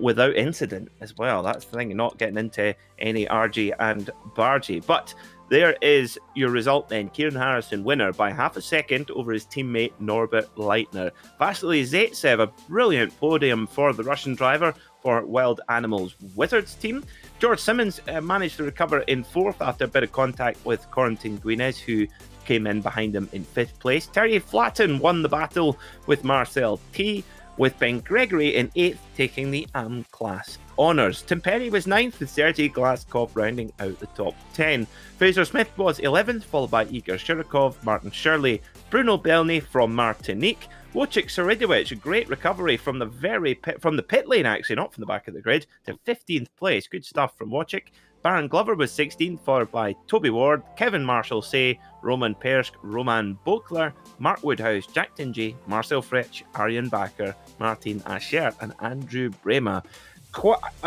without incident as well. That's the thing, not getting into any RG and bargy. But there is your result then. Kieran Harrison, winner by half a second over his teammate Norbert Leitner. Vasily Zaitsev, a brilliant podium for the Russian driver for Wild Animals Wizards team. George Simmons managed to recover in 4th after a bit of contact with Corentin Guinez, who came in behind him in 5th place. Terje Flatten won the battle with Marcel T, with Ben Gregory in 8th taking the AM class honours. Tim Perry was 9th, with Sergei Glaskov rounding out the top 10. Fraser Smith was 11th, followed by Igor Shirokov, Martin Shirley, Bruno Belny from Martinique, Wojciech Saridovic, a great recovery from the pit lane, actually, not from the back of the grid, to 15th place. Good stuff from Wojciech. Baron Glover was 16th, followed by Toby Ward, Kevin Marshall-Say, Roman Persk, Roman Bokler, Mark Woodhouse, Jack Tingy, Marcel Fritsch, Arjen Bakker, Martin Ascher, and Andrew Brema.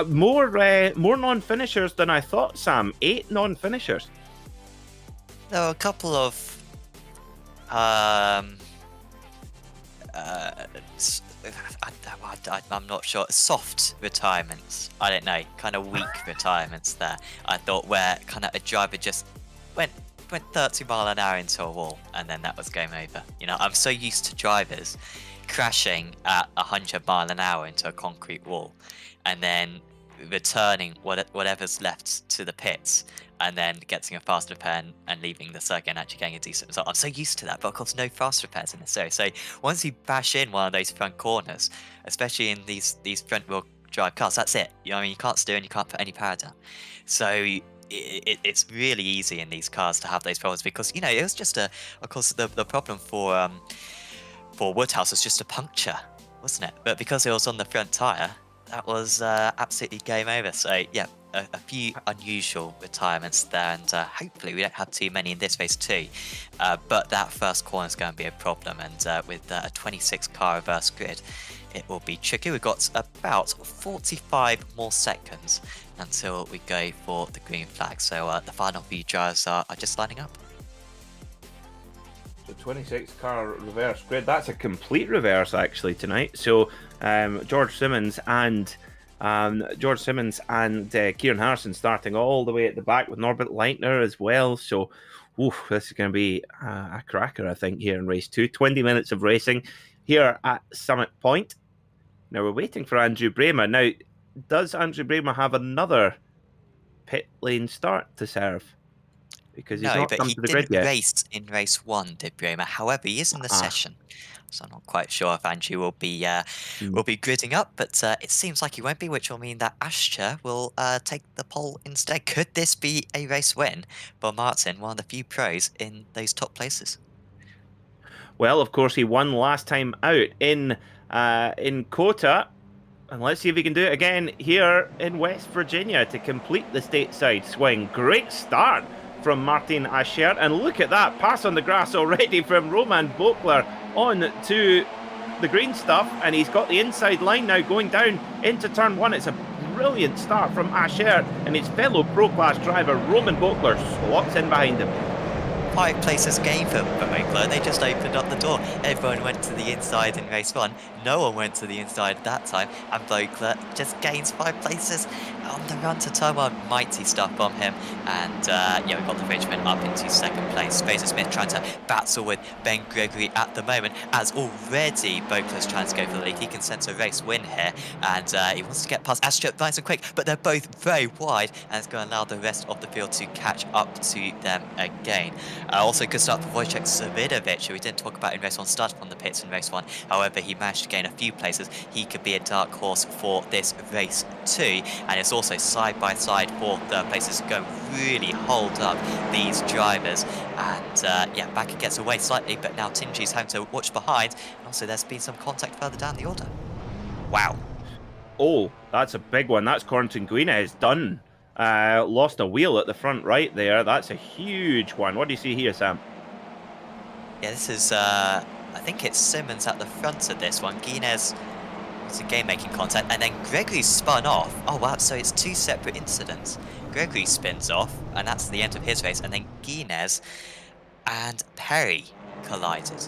More non-finishers than I thought, Sam. 8 non-finishers. There were a couple of I'm not sure, soft retirements. I don't know, kind of weak retirements there. I thought where kind of a driver just went 30 mile an hour into a wall and then that was game over. You know, I'm so used to drivers crashing at 100 mile an hour into a concrete wall and then returning whatever's left to the pits and then getting a fast repair and leaving the circuit and actually getting a decent result. I'm so used to that, but of course no fast repairs in this series. So once you bash in one of those front corners, especially in these front wheel drive cars, that's it. You know, I mean, you can't steer and you can't put any power down. So it's really easy in these cars to have those problems because, you know, it was just of course the problem for Woodhouse was just a puncture, wasn't it? But because it was on the front tyre, that was absolutely game over. So yeah, a few unusual retirements there, and hopefully we don't have too many in this race too. But that first corner is going to be a problem, and with a 26 car reverse grid, it will be tricky. We've got about 45 more seconds until we go for the green flag. So the final few drivers are just lining up. So 26 car reverse grid. That's a complete reverse actually tonight. So George Simmons and Kieran Harrison starting all the way at the back with Norbert Leitner as well. So this is going to be a cracker, I think, here in race 2. 20 minutes of racing here at Summit Point. Now we're waiting for Andrew Brema. Now, does Andrew Brema have another pit lane start to serve? because he's No, not but come he to the grid didn't yet. race in race 1, did Bremer. However, he is in the Ah. session. So I'm not quite sure if Andrew will be Mm. gridding up, but it seems like he won't be, which will mean that Ascher will take the pole instead. Could this be a race win for Martin, one of the few pros in those top places? Well, of course, he won last time out in Kota. And let's see if he can do it again here in West Virginia to complete the stateside swing. Great start from Martin Ascher. And look at that pass on the grass already from Roman Bokler on to the green stuff. And he's got the inside line now going down into turn 1. It's a brilliant start from Ascher, and his fellow Pro Class driver Roman Bokler slots in behind him. 5 places gained for Bokler. They just opened up the door. Everyone went to the inside in race 1. No one went to the inside at that time. And Bokler just gains 5 places on the run to turn 1. Mighty stuff from him. And yeah, we've got the Frenchman up into 2nd place. Fraser Smith trying to battle with Ben Gregory at the moment, as already Bokler's trying to go for the lead. He can sense a race win here. And he wants to get past Ascher nice and quick, but they're both very wide, and it's going to allow the rest of the field to catch up to them again. Also, good start for Wojciech Savidovic, who we didn't talk about in race 1, started from the pits in race 1. However, he managed to gain a few places. He could be a dark horse for this race 2, and it's also side by side for third places. Go really hold up these drivers, and yeah, Bakker gets away slightly, but now Tingy's having to watch behind, and also there's been some contact further down the order. Wow. Oh, that's a big one. That's Corentin Guinez done. Lost a wheel at the front right there. That's a huge one. What do you see here, Sam? Yeah, this is, I think it's Simmons at the front of this one. Guinez was a game-making contact, and then Gregory spun off. Oh, wow, so it's 2 separate incidents. Gregory spins off, and that's the end of his race, and then Guinez and Perry collided.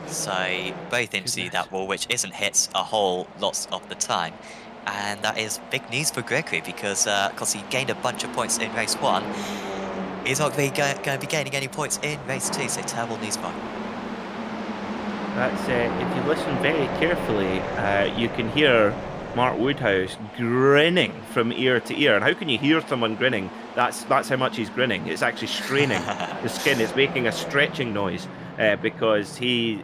So both into that wall, which isn't hit a whole lot of the time. And that is big news for Gregory, because he gained a bunch of points in race 1. He's not going to be gaining any points in race 2, so terrible news for him. That's if you listen very carefully, you can hear Mark Woodhouse grinning from ear to ear. And how can you hear someone grinning? That's how much he's grinning. It's actually straining the skin. It's making a stretching noise because he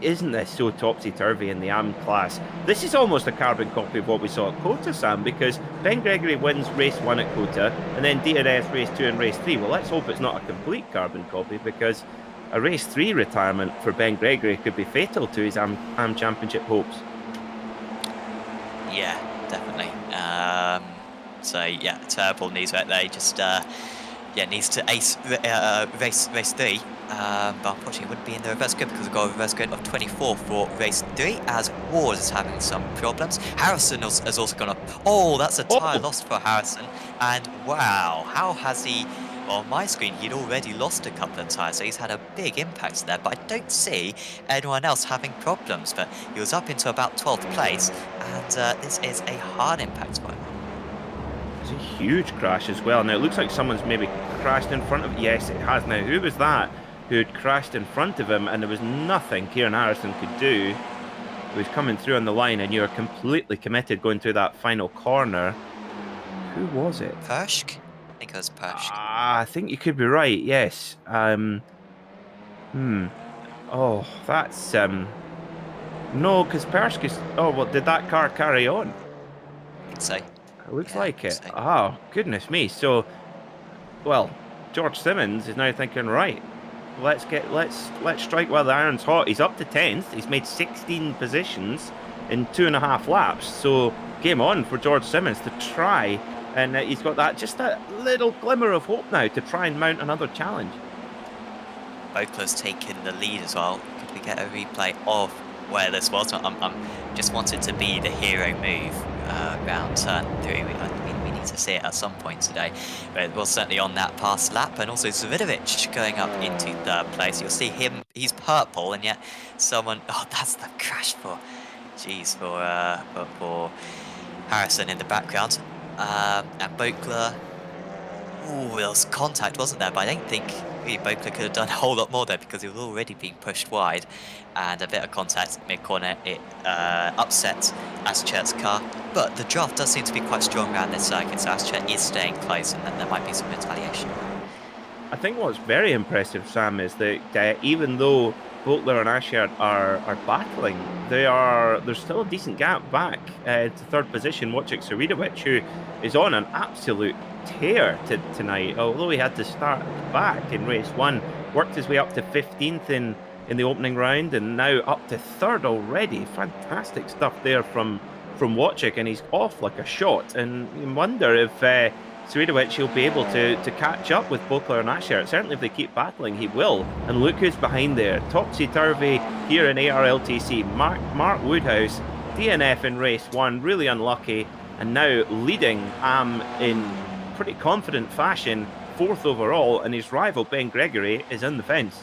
isn't this so topsy-turvy in the AM class. This is almost a carbon copy of what we saw at Kota, Sam, because Ben Gregory wins race 1 at Kota, and then DNS race 2 and race 3. Well, let's hope it's not a complete carbon copy, because a race 3 retirement for Ben Gregory could be fatal to his AM championship hopes. Yeah, definitely. So yeah, terrible news right there. He just needs to ace race 3. But unfortunately it wouldn't be in the reverse grid, because we've got a reverse grid of 24 for race 3, as Ward is having some problems. Harrison has also gone up. Oh, that's a tyre lost for Harrison. And wow, how has he... Well, on my screen, he'd already lost a couple of tyres, so he's had a big impact there. But I don't see anyone else having problems. But he was up into about 12th place, and this is a hard impact for him. It's a huge crash as well. Now, it looks like someone's maybe crashed in front of him. Yes, it has. Now, who was that who had crashed in front of him, and there was nothing Kieran Harrison could do? He was coming through on the line, and you're completely committed going through that final corner. Who was it? Pershk? I think it was Pershk. I think you could be right, yes. Oh, that's... No, because Pershk is... Oh, well, did that car carry on? I think so. It looks like it. Oh, goodness me. So, well, George Simmons is now thinking, right, let's strike while the iron's hot. He's up to 10th. He's made 16 positions in 2.5 laps. So, game on for George Simmons to try, and he's got just that little glimmer of hope now to try and mount another challenge. Bokler's taken the lead as well. Could we get a replay of where this was? I'm just wanted to be the hero move around turn 3. We need to see it at some point today, but it was certainly on that past lap. And also Savidovic going up into 3rd place. You'll see him, he's purple, and yet someone... Oh, that's the crash for... Jeez, for Harrison in the background. And Bokler... Oh, there was contact, wasn't there? But I don't think really Bokler could have done a whole lot more there, because he was already being pushed wide. And a bit of contact mid-corner, it upset Ascher's car. But the draft does seem to be quite strong around this circuit, so Ascher is staying close, and then there might be some retaliation. I think what's very impressive, Sam, is that even though Butler and Ashard are battling, there's still a decent gap back to third position. Wojciech Saridovic, who is on an absolute tear tonight, although he had to start back in race 1, worked his way up to 15th in the opening round, and now up to third already. Fantastic stuff there from Wojciech, and he's off like a shot. And you wonder if Saridovic will be able to catch up with Butler and Ashard. Certainly if they keep battling, he will. And look who's behind there. Topsy-turvy here in ARLTC. Mark Woodhouse, DNF in race 1, really unlucky, and now leading in pretty confident fashion, 4th overall, and his rival Ben Gregory is in the fence.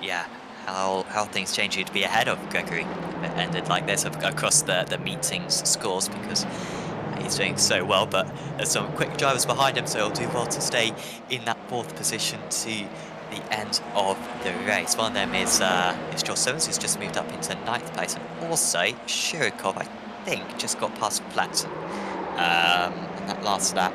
Yeah, how things change you to be ahead of Gregory if it ended like this across the meetings scores, because he's doing so well, but there's some quick drivers behind him, so he'll do well to stay in that 4th position to the end of the race. One of them is Joel Simmons, who's just moved up into 9th place, and also Shurikov, I think, just got past Flatten in that last lap.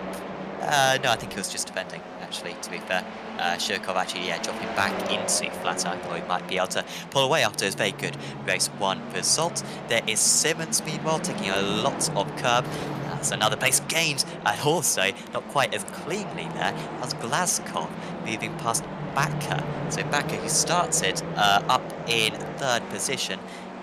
No, I think he was just defending, actually, to be fair. Shurikov actually, dropping back into Flatter. I thought he might be able to pull away after his very good race 1 result. There is Simmons, meanwhile, taking a lot of curb. That's another place gained, and also not quite as cleanly there as Glazkov, moving past Bakker. So Bakker, who started up in 3rd position,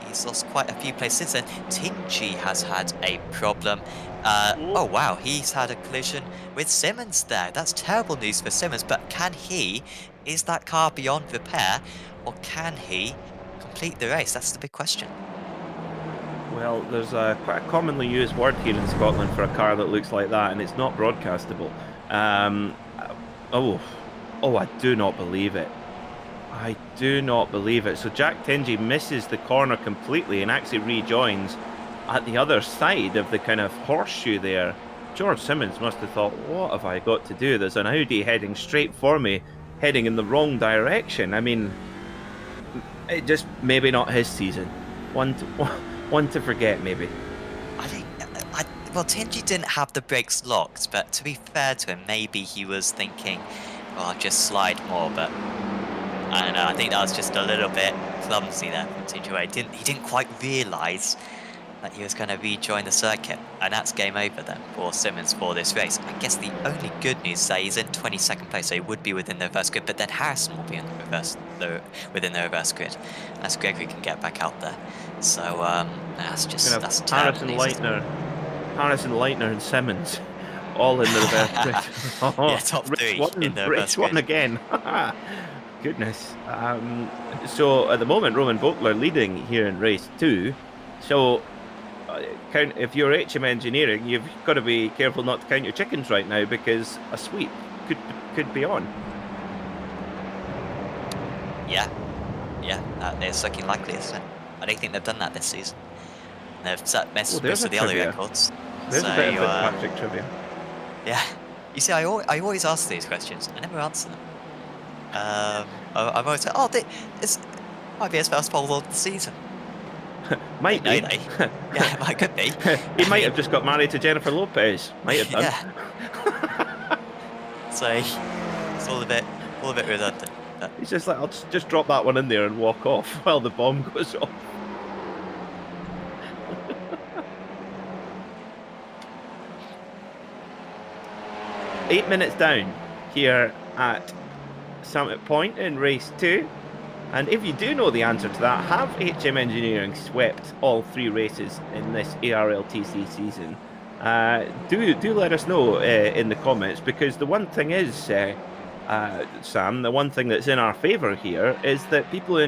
he's lost quite a few places, and Tingy has had a problem. Oh wow, he's had a collision with Simmons there. That's terrible news for Simmons, but is that car beyond repair, or can he complete the race? That's the big question. Well, there's quite a commonly used word here in Scotland for a car that looks like that, and it's not broadcastable. I do not believe it. I do not believe it. So Jack Tingy misses the corner completely and actually rejoins at the other side of the kind of horseshoe there. George Simmons must have thought, what have I got to do? There's an Audi heading straight for me, heading in the wrong direction. I mean, it just maybe not his season. One to forget, maybe. Well, Tingy didn't have the brakes locked, but to be fair to him, maybe he was thinking, well, I'll just slide more, but I don't know, I think that was just a little bit clumsy there from Tingy. He didn't quite realise that he was going to rejoin the circuit, and that's game over then for Simmons for this race. I guess the only good news is that he's in 22nd place, so he would be within the reverse grid, but then Harrison will be in within the reverse grid, as Gregory can get back out there. So that's Harrison Leitner and Simmons all in the reverse grid. Yeah, top 3 in the reverse grid. Race 1 again. Goodness. So at the moment, Roman Butler leading here in race 2. So if you're HM Engineering, you've got to be careful not to count your chickens right now, because a sweep could be on. Yeah, it's looking likely, isn't it? I don't think they've done that this season. They've messed with the other records. There's a bit of Patrick trivia. Yeah, you see, I always ask these questions. I never answer them. I've always said, this might be his first pole of the season. Might be. Yeah, it could be. He might have just got married to Jennifer Lopez. Might have done. Yeah. So it's all a bit redundant. But he's just like, I'll just drop that one in there and walk off while the bomb goes off. Eight minutes down here at Summit Point in race 2. And if you do know the answer to that, have HM Engineering swept all 3 races in this ARLTC season? Do let us know in the comments, because the one thing is, Sam, the one thing that's in our favour here is that people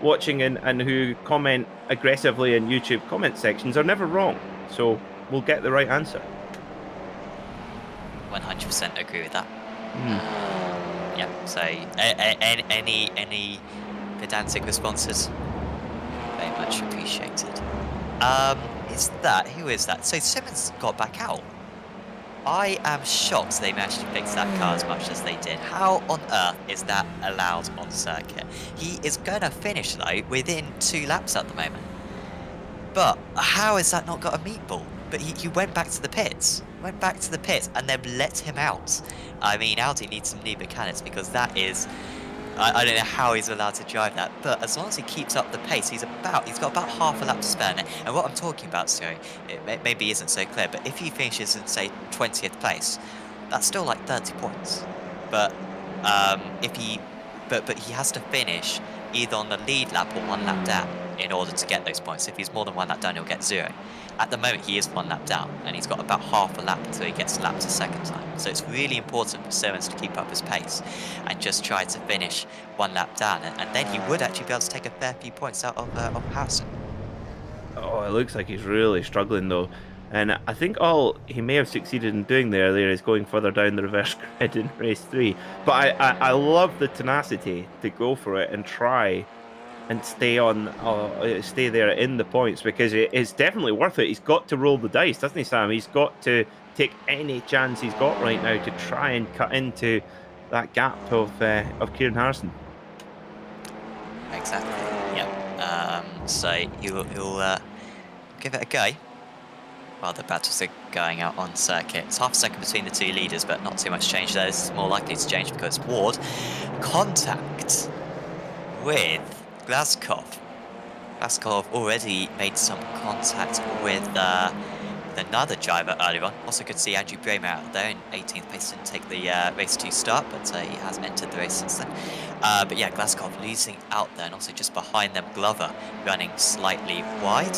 watching and who comment aggressively in YouTube comment sections are never wrong. So we'll get the right answer. 100% agree with that. Yeah, so any pedantic responses, very much appreciated. Who is that? So Simmons got back out. I am shocked they managed to fix that car as much as they did. How on earth is that allowed on circuit? He is going to finish though within 2 laps at the moment. But how has that not got a meatball? but he went back to the pits. And then let him out. I mean, Audi needs some new mechanics, because that is... I don't know how he's allowed to drive that, but as long as he keeps up the pace, he's got about half a lap to spare. And what I'm talking about, so it maybe isn't so clear, but if he finishes in, say, 20th place, that's still like 30 points. But but he has to finish either on the lead lap or 1 lap down in order to get those points. If he's more than 1 lap down, he'll get 0. At the moment, he is 1 lap down, and he's got about half a lap until he gets lapped a second time. So it's really important for Simmons to keep up his pace and just try to finish 1 lap down, and then he would actually be able to take a fair few points out of Harrison. Oh, it looks like he's really struggling though. And I think all he may have succeeded in doing there is going further down the reverse grid in race 3. But I love the tenacity to go for it and try and stay there in the points, because it's definitely worth it. He's got to roll the dice, doesn't he, Sam? He's got to take any chance he's got right now to try and cut into that gap of Kieran Harrison. Exactly. Yeah. So he'll give it a go. While the battles are going out on circuit. It's half a second between the two leaders, but not too much change there. This is more likely to change because Ward contact with Glazkov. Glazkov already made some contact with another driver earlier on. Also good to see Andrew Bramer out there in 18th place. Didn't take the race 2 start, but he has entered the race since then. But yeah, Glazkov losing out there, and also just behind them Glover running slightly wide.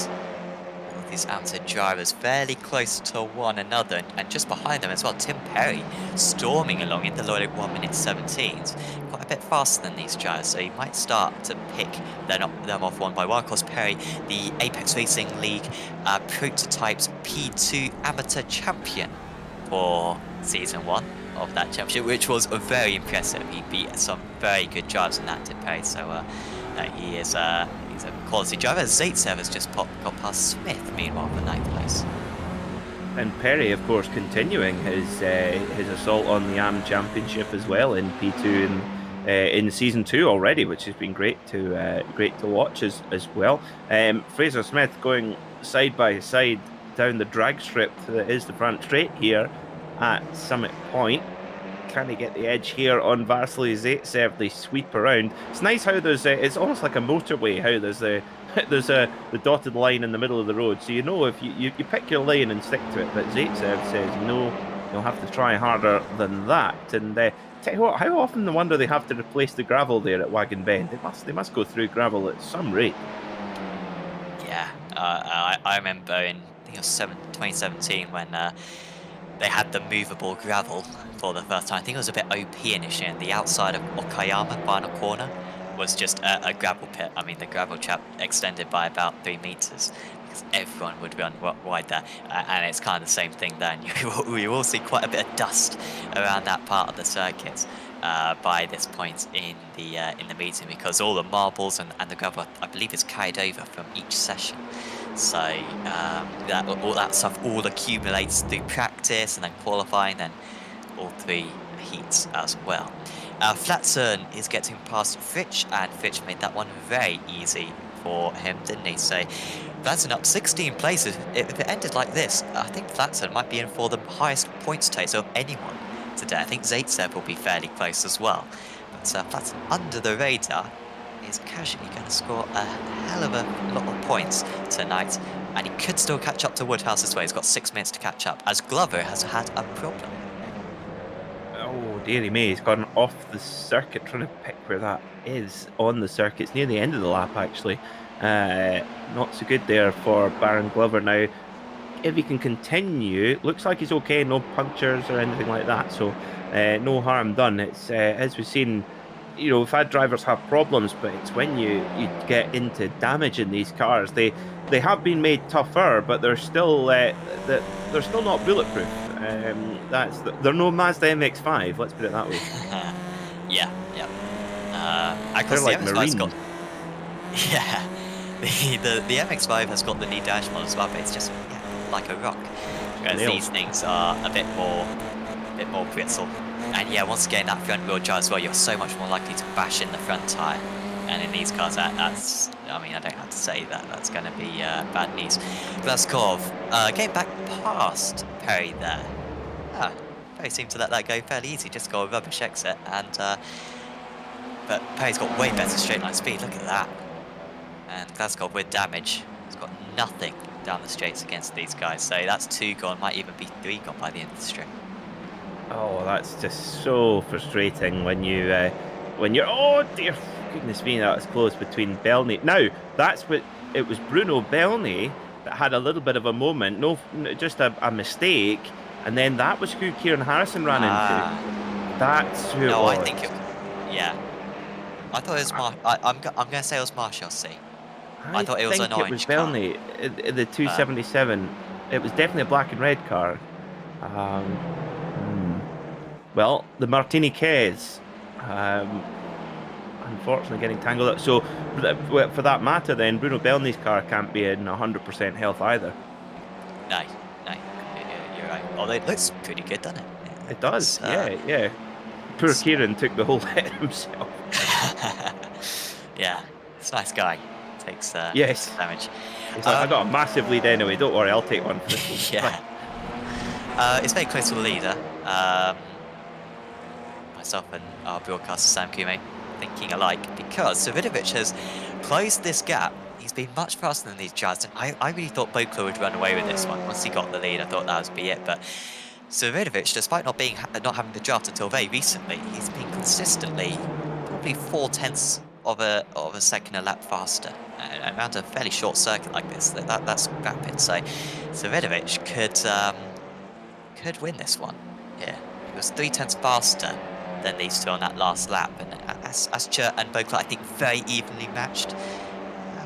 These amateur drivers fairly close to one another, and just behind them as well, Tim Perry storming along in the Lloyd 1 minute 17s, quite a bit faster than these drivers, so you might start to pick them off one by one. Of course, Perry, the Apex Racing League Prototypes P2 amateur champion for season 1 of that championship, which was very impressive. He beat some very good drivers in that, Tim Perry, so he is he's a quality driver. Zaitsev has just got past Smith, meanwhile, for 9th place. And Perry, of course, continuing his assault on the AM Championship as well in P2 in season 2 already, which has been great to watch as well. Fraser Smith going side by side down the drag strip that is the front straight here at Summit Point. Can he get the edge here on Vasily Zaitsev? They sweep around. It's nice how there's it's almost like a motorway, how there's the dotted line in the middle of the road, so you know if you pick your lane and stick to it. But Zaitsev says no, you'll have to try harder than that. And tell you what, how often, I wonder, they have to replace the gravel there at Wagon Bend. They must go through gravel at some rate. Yeah, I remember in, I think it was 2017 when they had the movable gravel for the first time. I think it was a bit OP initially, and the outside of Okayama, final corner, was just a gravel pit. I mean, the gravel trap extended by about 3 meters, because everyone would run wide there, and it's kind of the same thing then. You will see quite a bit of dust around that part of the circuit by this point in the meeting, because all the marbles and the gravel, I believe, is carried over from each session. So all that stuff all accumulates through practice and then qualifying, then all 3 heats as well. Flatson is getting past Fitch, and Fitch made that one very easy for him, didn't he? So Flatson up 16 places. If it ended like this, I think Flatson might be in for the highest points total of anyone today. I think Zaitsev will be fairly close as well. But Flatson under the radar is casually going to score a hell of a lot of points tonight, and he could still catch up to Woodhouse as well. He's got 6 minutes to catch up, as Glover has had a problem. Oh, dearie me, he's gone off the circuit, trying to pick where that is on the circuit. It's near the end of the lap, actually. Not so good there for Baron Glover now. If he can continue, looks like he's okay, no punctures or anything like that, so no harm done. It's as we've seen, you know, we've had drivers have problems, but it's when you get into damage in these cars. They have been made tougher, but they're still not bulletproof. They're no Mazda MX-5. Let's put it that way. Yeah. They're like Marine. The MX-5 has got the knee dash model as well, but it's just like a rock. Whereas these things are a bit more brittle. And yeah, once again, that front wheel drive as well, you're so much more likely to bash in the front tyre And in these cars, that's, I mean, I don't have to say that. That's going to be bad news. Glaskov getting back past Perry there. Perry seemed to let that go fairly easy, just got a rubbish exit. And but Perry's got way better straight line speed, look at that. And Glaskov with damage. He's got nothing down the straights against these guys. So that's 2 gone, might even be 3 gone by the end of the string. Oh, that's just so frustrating when you oh dear goodness me, that was close between Belny. Now that's what it was. Bruno Belny that had a little bit of a moment, just a mistake, and then that was who Kieran Harrison ran into. That's who. No, it was. I think it. Yeah, I thought it was I'm going to say it was Marshall C. I thought it was an orange car. Belny, the 277. It was definitely a black and red car. Well, the Martini Kez, unfortunately getting tangled up. So, for that matter then, Bruno Belny's car can't be in 100% health either. No, you're right. Although it looks pretty good, doesn't it? It does, yeah. Poor Kieran took the whole hit himself. Yeah, it's a nice guy. Takes yes. damage. He's like, I got a massive lead anyway, don't worry, I'll take one for this. Yeah. It's very close to the leader. Myself and our broadcaster Sam Kume thinking alike, because Savidovic has closed this gap. He's been much faster than these drives, and I really thought Bokla would run away with this one. Once he got the lead, I thought that would be it. But Savidovic, despite not having the draft until very recently, he's been consistently probably 0.4 of a second a lap faster around a fairly short circuit like this. That's rapid. So Savidovic could win this one. Yeah, he was 0.3 faster than these two on that last lap, and Ascher and Bokla, I think, very evenly matched.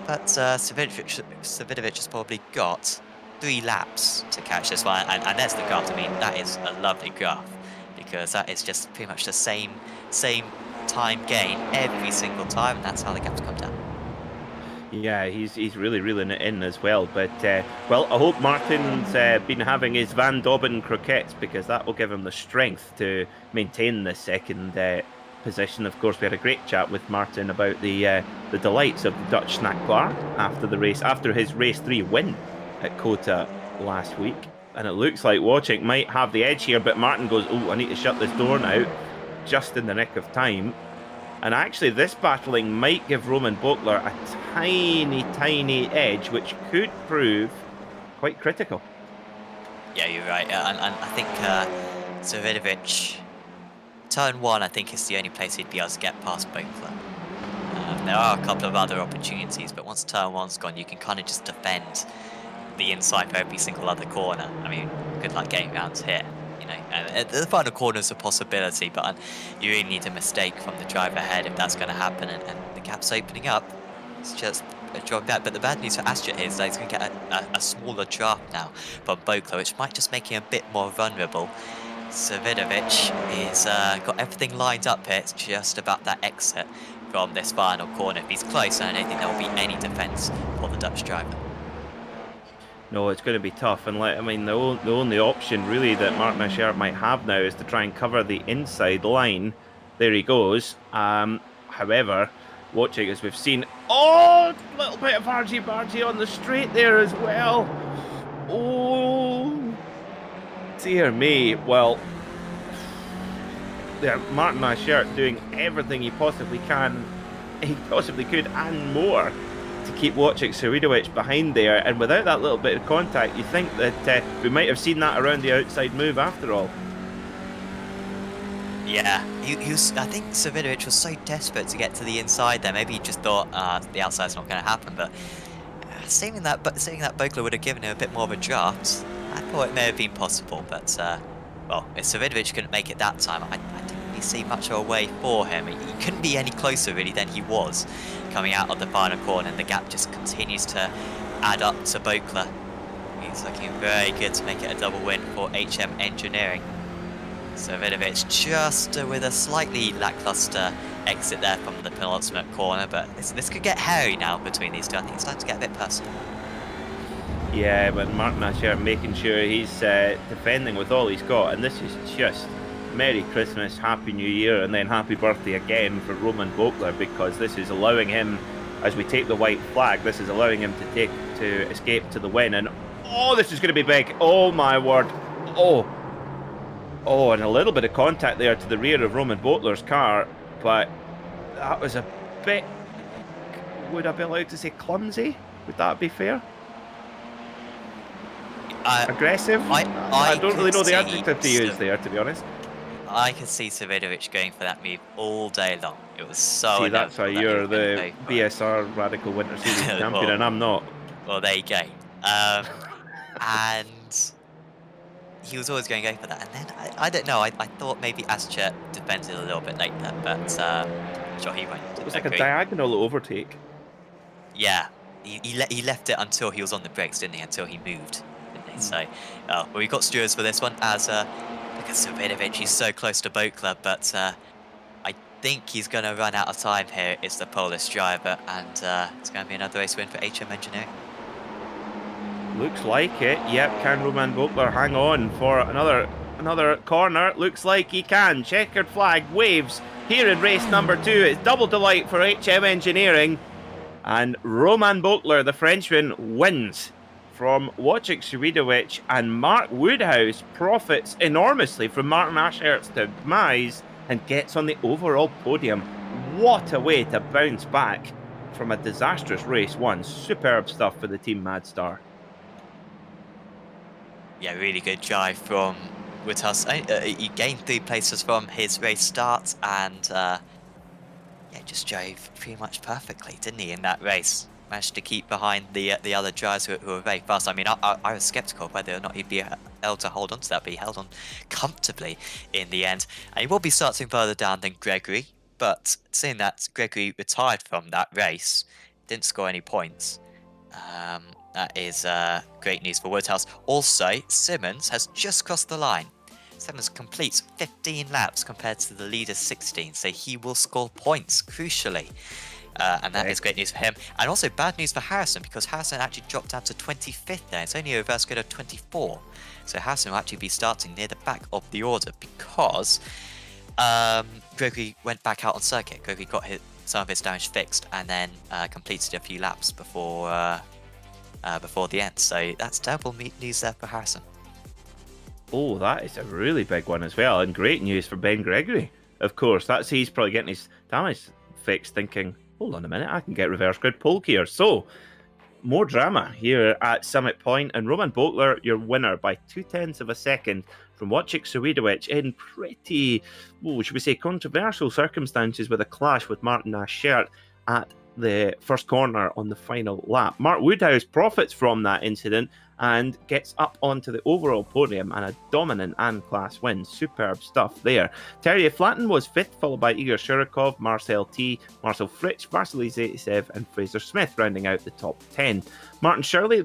But Savidovic has probably got 3 laps to catch this one, and there's the graph. I mean, that is a lovely graph, because that is just pretty much the same time gain every single time, and that's how the gaps come down. Yeah, he's really reeling it in as well. But, well, I hope Martin's been having his Van Dobben croquettes, because that will give him the strength to maintain the second position. Of course, we had a great chat with Martin about the delights of the Dutch snack bar after the race, after his race 3 win at Kota last week. And it looks like Wojcik might have the edge here, but Martin goes, oh, I need to shut this door now, just in the nick of time. And actually, this battling might give Roman Bokler a tiny edge, which could prove quite critical. Yeah, you're right. And I think Savidovic, turn 1, I think, is the only place he'd be able to get past Bokler. There are a couple of other opportunities, but once turn 1's gone, you can kind of just defend the inside for every single other corner. I mean, good luck getting around here. And the final corner is a possibility, but you really need a mistake from the driver ahead if that's going to happen, and the gap's opening up. It's just a drop back. But the bad news for Ascher is that he's going to get a smaller draft now from Bokla, which might just make him a bit more vulnerable. Savidovic is got everything lined up here. It's just about that exit from this final corner. If he's close, I don't think there will be any defence for the Dutch driver. No, it's going to be tough, and I mean, the only option really that Mark Machert might have now is to try and cover the inside line. There he goes. However, Wojcik, as we've seen, oh, a little bit of argy-bargy on the straight there as well. Oh, dear me. Well, there, Martin Machert doing everything he possibly could, and more, to keep Wojcik Savidovic behind there, and without that little bit of contact, you think that we might have seen that around the outside move after all. Yeah, he was, I think Savidovic was so desperate to get to the inside there. Maybe he just thought the outside's not going to happen, but seeing that Bokla would have given him a bit more of a draft, I thought it may have been possible. But well, if Savidovic couldn't make it that time, I didn't really see much of a way for him. He couldn't be any closer really than he was coming out of the final corner, and the gap just continues to add up to Bokla. He's looking very good to make it a double win for HM Engineering. Savidovic just with a slightly lackluster exit there from the penultimate corner, but this could get hairy now between these two. I think it's starting to get a bit personal. Yeah, but Martin Machert making sure he's defending with all he's got, and this is just Merry Christmas, Happy New Year, and then Happy Birthday again for Roman Bokler, because this is allowing him, as we take the white flag, this is allowing him to escape to the win. And oh, this is going to be big. Oh my word. Oh, and a little bit of contact there to the rear of Roman Bokler's car, but that was a bit, would I be allowed to say clumsy? Would that be fair? Aggressive? I don't really know the adjective to use there, to be honest. I could see Savidovic going for that move all day long. It was so. See, that's why you're the BSR Radical Winter Series champion, and I'm not. Well, there you go. And he was always going to go for that. And then I don't know. I thought maybe Ascher defended a little bit later, but sure he went. It was like a diagonal overtake. Yeah, he left it until he was on the brakes, didn't he? Until he moved. So, well, we got stewards for this one as because Savidovic, he's so close to Boat Club, but I think he's going to run out of time here. It's the Polish driver, and it's going to be another race win for HM Engineering. Looks like it. Yep, can Roman Bokler hang on for another corner? Looks like he can. Checkered flag waves here in race number 2. It's double delight for HM Engineering, and Roman Bokler, the Frenchman, wins from Wojciech Savidovic, and Mark Woodhouse profits enormously from Martin Aschert's demise and gets on the overall podium. What a way to bounce back from a disastrous race 1. Superb stuff for the Team Madstar. Yeah, really good drive from Woodhouse. He gained 3 places from his race start, and yeah, just drove pretty much perfectly, didn't he, in that race? Managed to keep behind the other drivers who were very fast. I mean, I was sceptical whether or not he'd be able to hold on to that, but he held on comfortably in the end. And he will be starting further down than Gregory, but seeing that Gregory retired from that race, didn't score any points, that is great news for Woodhouse. Also, Simmons has just crossed the line. Simmons completes 15 laps compared to the leader's 16, so he will score points, crucially. And that is great news for him. And also bad news for Harrison, because Harrison actually dropped down to 25th there. It's only a reverse grid of 24. So Harrison will actually be starting near the back of the order because Gregory went back out on circuit. Gregory got some of his damage fixed and then completed a few laps before the end. So that's terrible news there for Harrison. Oh, that is a really big one as well. And great news for Ben Gregory, of course. He's probably getting his damage fixed, thinking, hold on a minute, I can get reverse grid pole here. So, more drama here at Summit Point, and Roman Bokler, your winner by 0.2 of a second from Wojciech Savidovic in pretty, should we say, controversial circumstances with a clash with Martin Aschert at the first corner on the final lap. Mark Woodhouse profits from that incident and gets up onto the overall podium and a dominant N-Class win. Superb stuff there. Terje Flatten was 5th, followed by Igor Shurikov, Marcel T, Marcel Fritsch, Vasilis 87 and Fraser Smith rounding out the top 10. Martin Shirley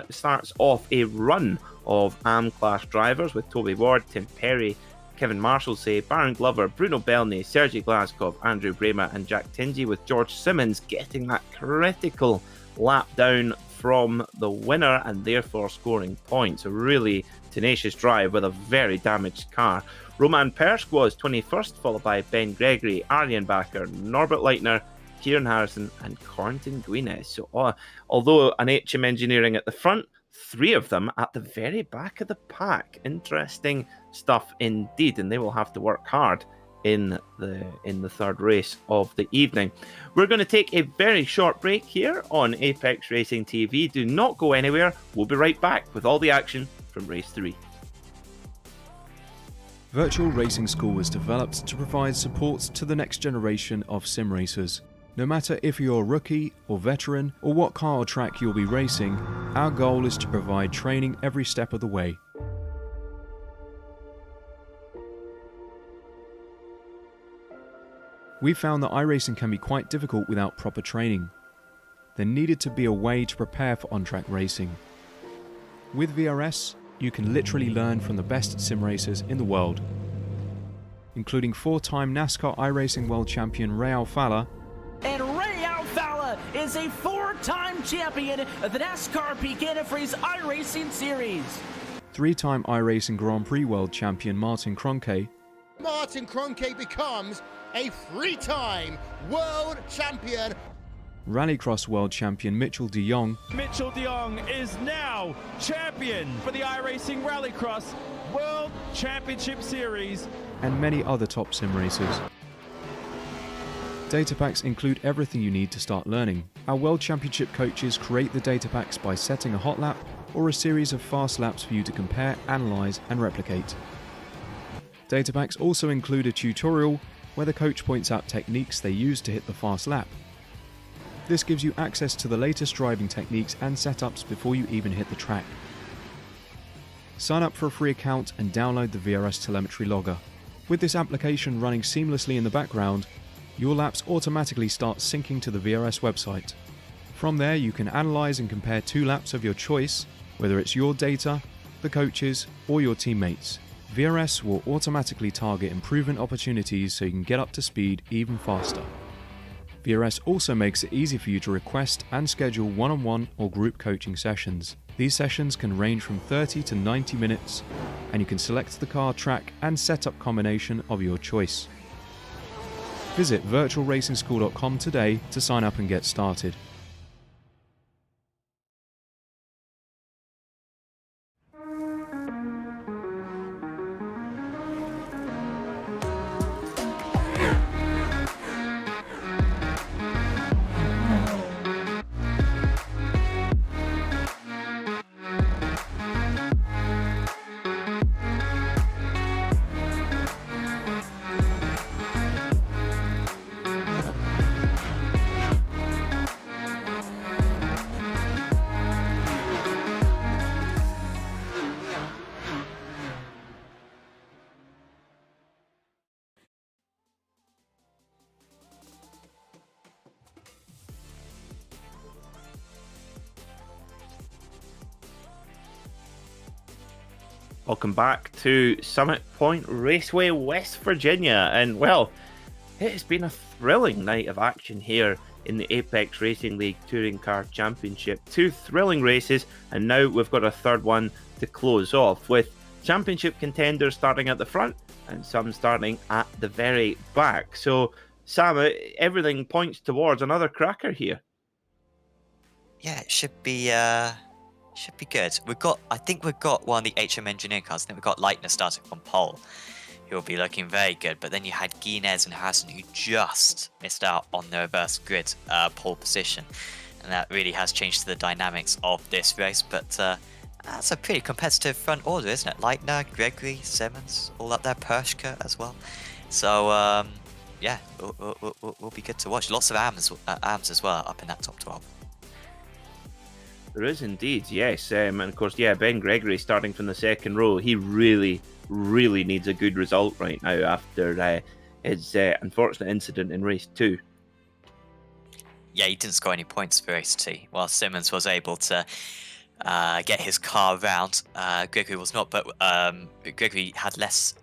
starts off a run of AM-Class drivers with Toby Ward, Tim Perry, Kevin Marshallsay, Baron Glover, Bruno Belny, Sergei Glazkov, Andrew Brema and Jack Tingy, with George Simmons getting that critical lap down from the winner and therefore scoring points. A really tenacious drive with a very damaged car. Roman Persk was 21st, followed by Ben Gregory, Arjen Bakker, Norbert Leitner, Kieran Harrison and Corentin Guinness. So although an HM Engineering at the front, 3 of them at the very back of the pack. Interesting stuff indeed, and they will have to work hard in the third race of the evening. We're going to take a very short break here on Apex Racing TV. Do not go anywhere. We'll be right back with all the action from race 3. Virtual Racing School was developed to provide support to the next generation of sim racers. No matter if you're a rookie or veteran or what car or track you'll be racing, our goal is to provide training every step of the way. We found that iRacing can be quite difficult without proper training. There needed to be a way to prepare for on-track racing. With VRS, you can literally learn from the best sim racers in the world, including 4-time NASCAR iRacing World Champion Ray Alfala. And Ray Alfala is a 4-time champion of the NASCAR Pekin Freeze iRacing Series. 3-time iRacing Grand Prix World Champion Martin Kroenke. Martin Kroenke becomes a three-time world champion. Rallycross world champion Mitchell de Jong Mitchell de Jong is now champion for the iRacing Rallycross World Championship Series. and many other top sim racers. Data packs include everything you need to start learning. Our World Championship coaches create the data packs by setting a hot lap or a series of fast laps for you to compare, analyze, and replicate. Data packs also include a tutorial where the coach points out techniques they use to hit the fast lap. This gives you access to the latest driving techniques and setups before you even hit the track. Sign up for a free account and download the VRS telemetry logger. With this application running seamlessly in the background, your laps automatically start syncing to the VRS website. From there, you can analyze and compare 2 laps of your choice, whether it's your data, the coaches, or your teammates. VRS will automatically target improvement opportunities so you can get up to speed even faster. VRS also makes it easy for you to request and schedule one-on-one or group coaching sessions. These sessions can range from 30 to 90 minutes, and you can select the car, track, and setup combination of your choice. Visit virtualracingschool.com today to sign up and get started. Welcome back to Summit Point Raceway, West Virginia, and well, it has been a thrilling night of action here in the Apex Racing League Touring Car Championship. 2 thrilling races, and now we've got a third one to close off, with championship contenders starting at the front and some starting at the very back. So, Sam, everything points towards another cracker here. Yeah, it should be good. I think we've got one of the HM engineer cars. I think we've got Leitner starting on pole. He'll be looking very good. But then you had Guinez and Harrison who just missed out on the reverse grid pole position. And that really has changed the dynamics of this race. But that's a pretty competitive front order, isn't it? Leitner, Gregory, Simmons, all up there, Pershka as well. So, yeah, will be good to watch. Lots of AMs as well up in that top 12. There is indeed, yes. And of course, yeah, Ben Gregory starting from the second row. He really, really needs a good result right now after his unfortunate incident in race 2. Yeah, he didn't score any points for race 2, while Simmons was able to get his car round. Gregory was not, but Gregory had less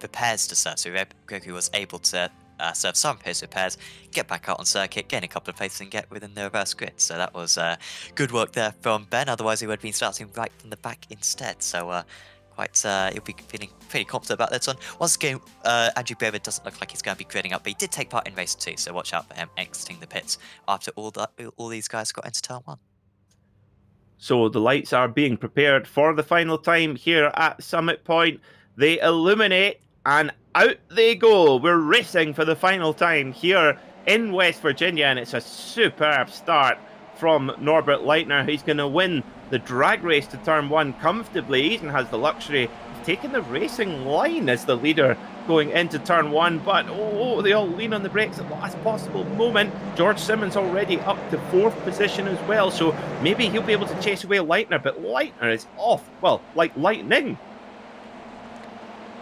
repairs to serve, so Gregory was able to serve some of his repairs, get back out on circuit, gain a couple of places and get within the reverse grid. So that was good work there from Ben, otherwise he would have been starting right from the back instead. So he'll be feeling pretty confident about this one. Once again, Andrew Beaver doesn't look like he's going to be gridding up, but he did take part in race 2, so watch out for him exiting the pits after all these guys got into turn 1. So the lights are being prepared for the final time here at Summit Point. They illuminate and out they go. We're racing for the final time here in West Virginia, and it's a superb start from Norbert Leitner. He's going to win the drag race to turn 1 comfortably. He even has the luxury of taking the racing line as the leader going into turn 1, but they all lean on the brakes at the last possible moment. George Simmons already up to 4th position as well, so maybe he'll be able to chase away Leitner, but Leitner is off, well, like lightning.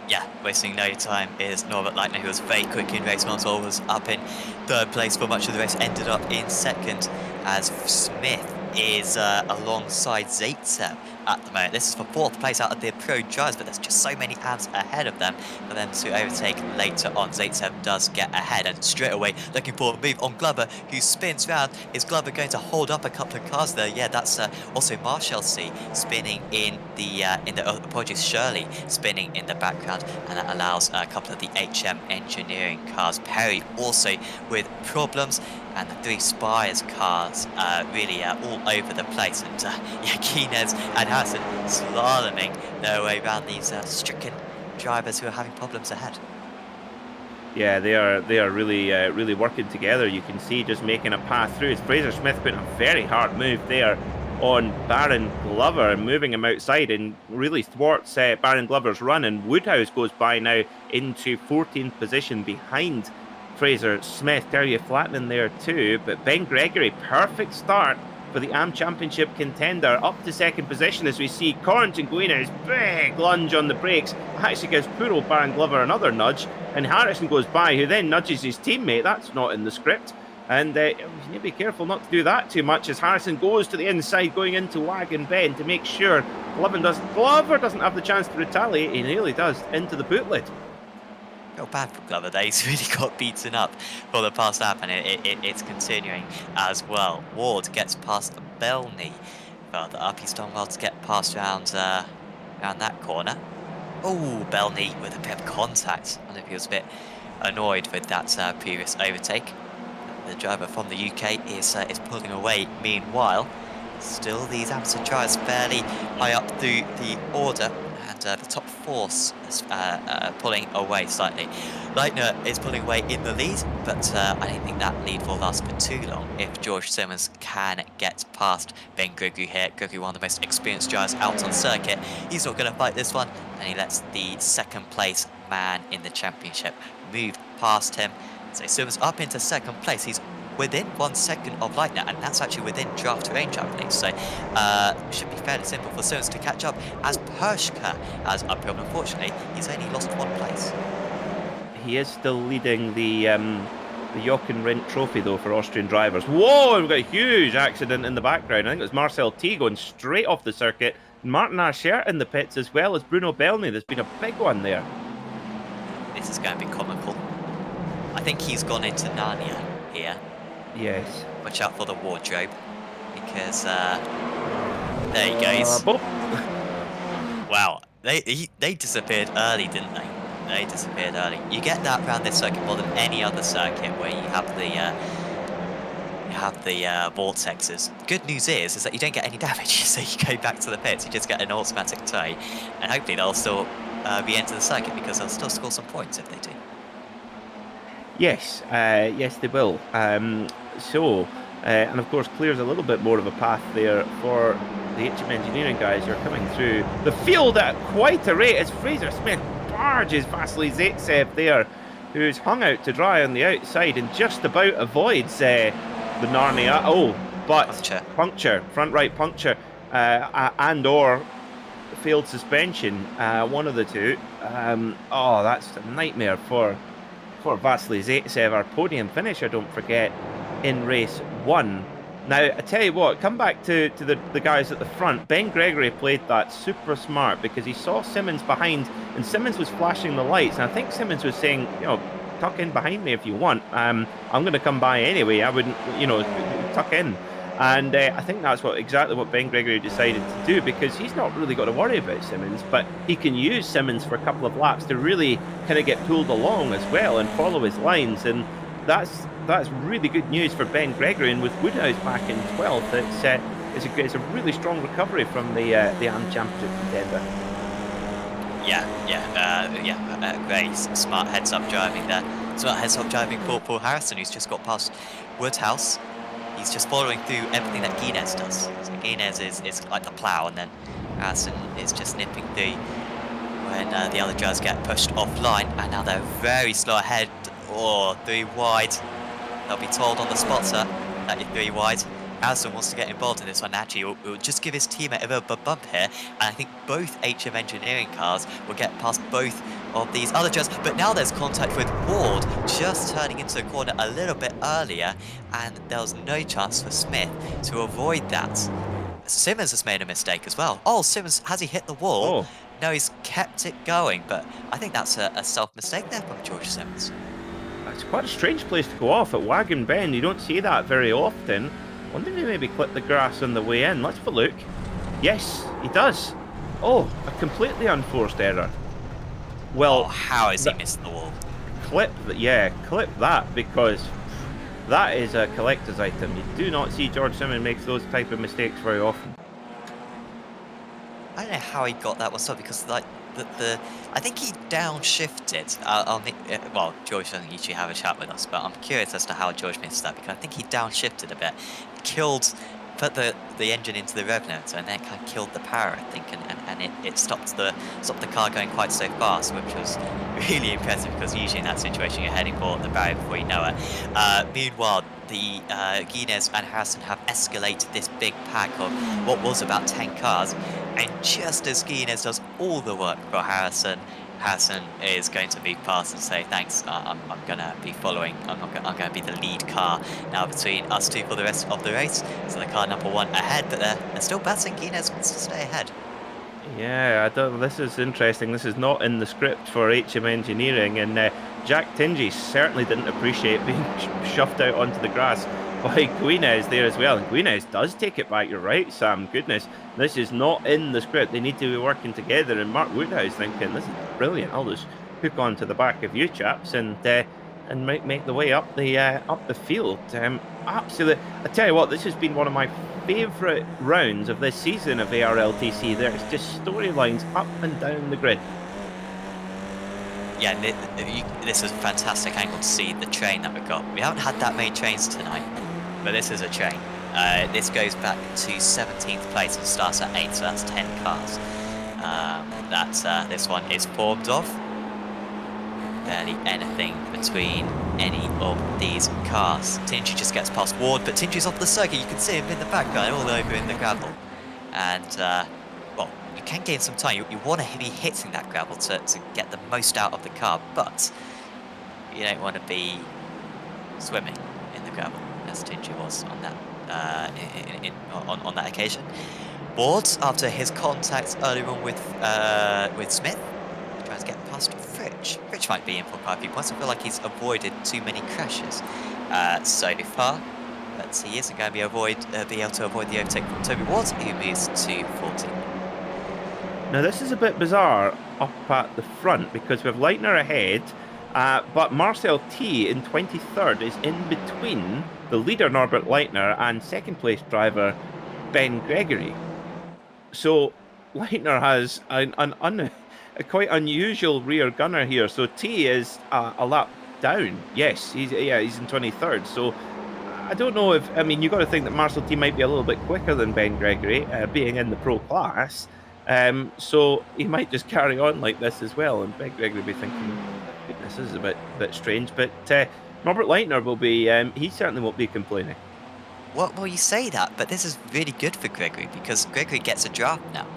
Yeah, wasting no time is Norbert Leitner, who was very quick in race 1, so was up in 3rd place for much of the race, ended up in 2nd, as Smith is alongside Zaitsev. at the moment. This is for 4th place out of the pro drivers, but there's just so many ads ahead of them for them to overtake later on. Zaitsev does get ahead, and straight away looking for a move on Glover, who spins round. Is Glover going to hold up a couple of cars there? Yeah, that's also Marshall C spinning in the apologies, Shirley spinning in the background, and that allows a couple of the HM engineering cars. Perry also with problems, and the 3 Spires cars really all over the place, and yeah, Keenez and Harrison slaloming their way around these stricken drivers who are having problems ahead. Yeah, they are really working together. You can see just making a path through. It's Fraser Smith putting a very hard move there on Baron Glover and moving him outside, and really thwarts Baron Glover's run, and Woodhouse goes by now into 14th position behind Fraser Smith. Terry flattening there too, but Ben Gregory, perfect start for the AM Championship contender, up to 2nd position as we see Corrington Guina's big lunge on the brakes actually gives poor old Baron Glover another nudge, and Harrison goes by, who then nudges his teammate. That's not in the script, and you need to be careful not to do that too much as Harrison goes to the inside going into Wagon Bend to make sure Glover doesn't have the chance to retaliate. He nearly does into the bootlet. Not bad for Glover there. He's really got beaten up for the past lap, and it's continuing as well. Ward gets past Belney. Further up, he's done well to get past around that corner. Oh, Belney with a bit of contact. I don't know if he was a bit annoyed with that previous overtake. The driver from the UK is pulling away. Meanwhile, still these amateur drivers fairly high up through the order, and the top 4 is pulling away slightly. Leitner is pulling away in the lead, but I don't think that lead will last for too long if George Simmons can get past Ben Gregory here. Gregory, one of the most experienced drivers out on circuit. He's not going to fight this one, and he lets the 2nd place man in the championship move past him. So Simmons up into 2nd place. He's within 1 second of Leitner, and that's actually within draft range, I believe. So should be fairly simple for Simmons to catch up, as Pershka has a problem. Unfortunately, he's only lost 1 place. He is still leading the Jochen Rindt Trophy though for Austrian drivers. Whoa, we've got a huge accident in the background. I think it was Marcel T going straight off the circuit. Martin Archer in the pits, as well as Bruno Belney. There's been a big one there. This is going to be comical. I think he's gone into Narnia here. Yes. Watch out for the wardrobe, because there he goes. Wow, they disappeared early, didn't they? They disappeared early. You get that around this circuit more than any other circuit where you have the vortexes. Good news is that you don't get any damage, so you go back to the pits. You just get an automatic tow, and hopefully they'll still re-enter the circuit, because they'll still score some points if they do. Yes, yes they will. And of course clears a little bit more of a path there for the HM Engineering guys who are coming through the field at quite a rate as Fraser Smith barges Vasily Zaitsev there, who's hung out to dry on the outside and just about avoids the Narnia. Oh, but puncture, front right puncture, and or failed suspension, one of the two. Oh, that's a nightmare for Vasily Zaitsev, our podium finisher, don't forget, in race 1. Now, I tell you what, come back to the guys at the front. Ben Gregory played that super smart, because he saw Simmons behind, and Simmons was flashing the lights, and I think Simmons was saying, you know, tuck in behind me if you want. I'm going to come by anyway. I wouldn't, you know, tuck in. And I think that's exactly what Ben Gregory decided to do, because he's not really got to worry about Simmons, but he can use Simmons for a couple of laps to really kind of get pulled along as well and follow his lines, and that's really good news for Ben Gregory. And with Woodhouse back in 12th, it's a really strong recovery from the AM Championship contender. Very smart heads-up driving there. Smart heads-up driving for Paul Harrison, who's just got past Woodhouse. He's just following through everything that Guinness does. So Guinness is like the plough, and then Harrison is just nipping through when the other drivers get pushed offline, and now they're very slow ahead. Oh, 3 wide. They'll be told on the spotter that you're 3 wide. Harrison wants to get involved in this one. Actually, it will just give his teammate a bit of a bump here, and I think both HM Engineering cars will get past both of these other drivers. But now there's contact with Ward, just turning into the corner a little bit earlier, and there was no chance for Smith to avoid that. Simmons has made a mistake as well. Oh, Simmons, has he hit the wall? Oh. No, he's kept it going, but I think that's a self-mistake there from George Simmons. It's quite a strange place to go off at Wagon Bend. You don't see that very often. Wonder if he maybe clipped the grass on the way in. Let's have a look. Yes, he does. Oh, a completely unforced error. Well, how has he missed the wall? Clip that, because that is a collector's item. You do not see George Simmons makes those type of mistakes very often. I don't know how he got that one stopped, because like I think he downshifted. Well, George doesn't usually have a chat with us, but I'm curious as to how George missed that, because I think he downshifted a bit, put the engine into the rev motor, and then kind of killed the power, I think, and it stopped the car going quite so fast, which was really impressive, because usually in that situation you're heading for the barrier before you know it. Meanwhile, the Guinness and Harrison have escalated this big pack of what was about 10 cars, and just as Guinness does all the work for Harrison is going to be past and say, thanks, I'm going to be following, I'm going to be the lead car now between us two for the rest of the race. So the car number 1 ahead, but they're still battling. Guinness wants to stay ahead. Yeah, this is interesting. This is not in the script for HM Engineering, and Jack Tingy certainly didn't appreciate being shoved out onto the grass by Guinness there as well. And Guinness does take it back, you're right, Sam. Goodness, this is not in the script. They need to be working together, and Mark Woodhouse thinking, this is brilliant, I'll just hook onto the back of you chaps and make the way up the field. Absolutely. I tell you what, this has been one of my favourite rounds of this season of ARLTC. There's just storylines up and down the grid. Yeah, this is a fantastic angle to see the train that we've got. We haven't had that many trains tonight, but this is a train. This goes back to 17th place and starts at 8, so that's 10 cars. This one is formed of. Barely anything between any of these cars. Tingy just gets past Ward, but Tingy's off the circuit. You can see him in the background, all over in the gravel. And, well, you can gain some time. You want to be hitting that gravel to get the most out of the car, but you don't want to be swimming in the gravel, as Tingy was on that on that occasion. Ward, after his contact earlier on with Smith, tries to get past Fritch. Fritch might be in for quite a few points. I feel like he's avoided too many crashes so far, but he isn't going to be able to avoid the overtake from Toby Ward, who moves to 14. Now this is a bit bizarre up at the front, because we have Leitner ahead, but Marcel T in 23rd is in between the leader Norbert Leitner and second place driver Ben Gregory. So Leitner has a quite unusual rear gunner here. So T is a lap down. Yes, he's in 23rd. So I don't know if, I mean, you got to think that Marcel T might be a little bit quicker than Ben Gregory, being in the pro class. So he might just carry on like this as well, and Ben Gregory will be thinking, goodness, this is a bit strange. But Robert Leitner will be, he certainly won't be complaining. Well, you say that, but this is really good for Gregory, because Gregory gets a draft now.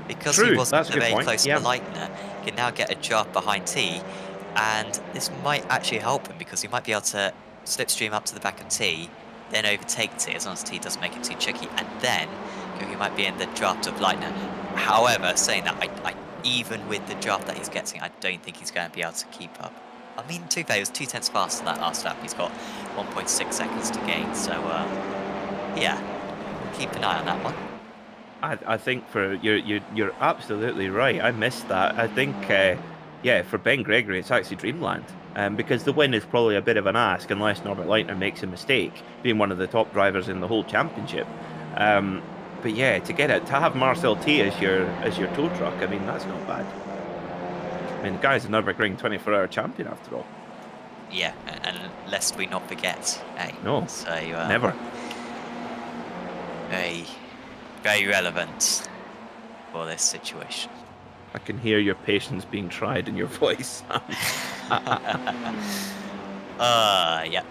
Because True, he wasn't very close to Leitner, he can now get a draft behind T, and this might actually help him, because he might be able to slipstream up to the back of T, then overtake T, as long as T doesn't make it too tricky, and then Gregory might be in the draft of Leitner. However, saying that, I even with the draft that he's getting, I don't think he's going to be able to keep up. I mean, to be fair, he was 2 tenths faster that last lap. He's got 1.6 seconds to gain, so yeah, we'll keep an eye on that one. I think you're absolutely right. I missed that. I think yeah, for Ben Gregory, it's actually dreamland, because the win is probably a bit of an ask unless Norbert Leitner makes a mistake, being one of the top drivers in the whole championship. But yeah, to have Marcel T as your tow truck, I mean, that's not bad. I mean, the guy's a Nürburgring 24-hour champion after all. Yeah, and lest we not forget, no, so never. Very relevant for this situation. I can hear your patience being tried in your voice. Yeah.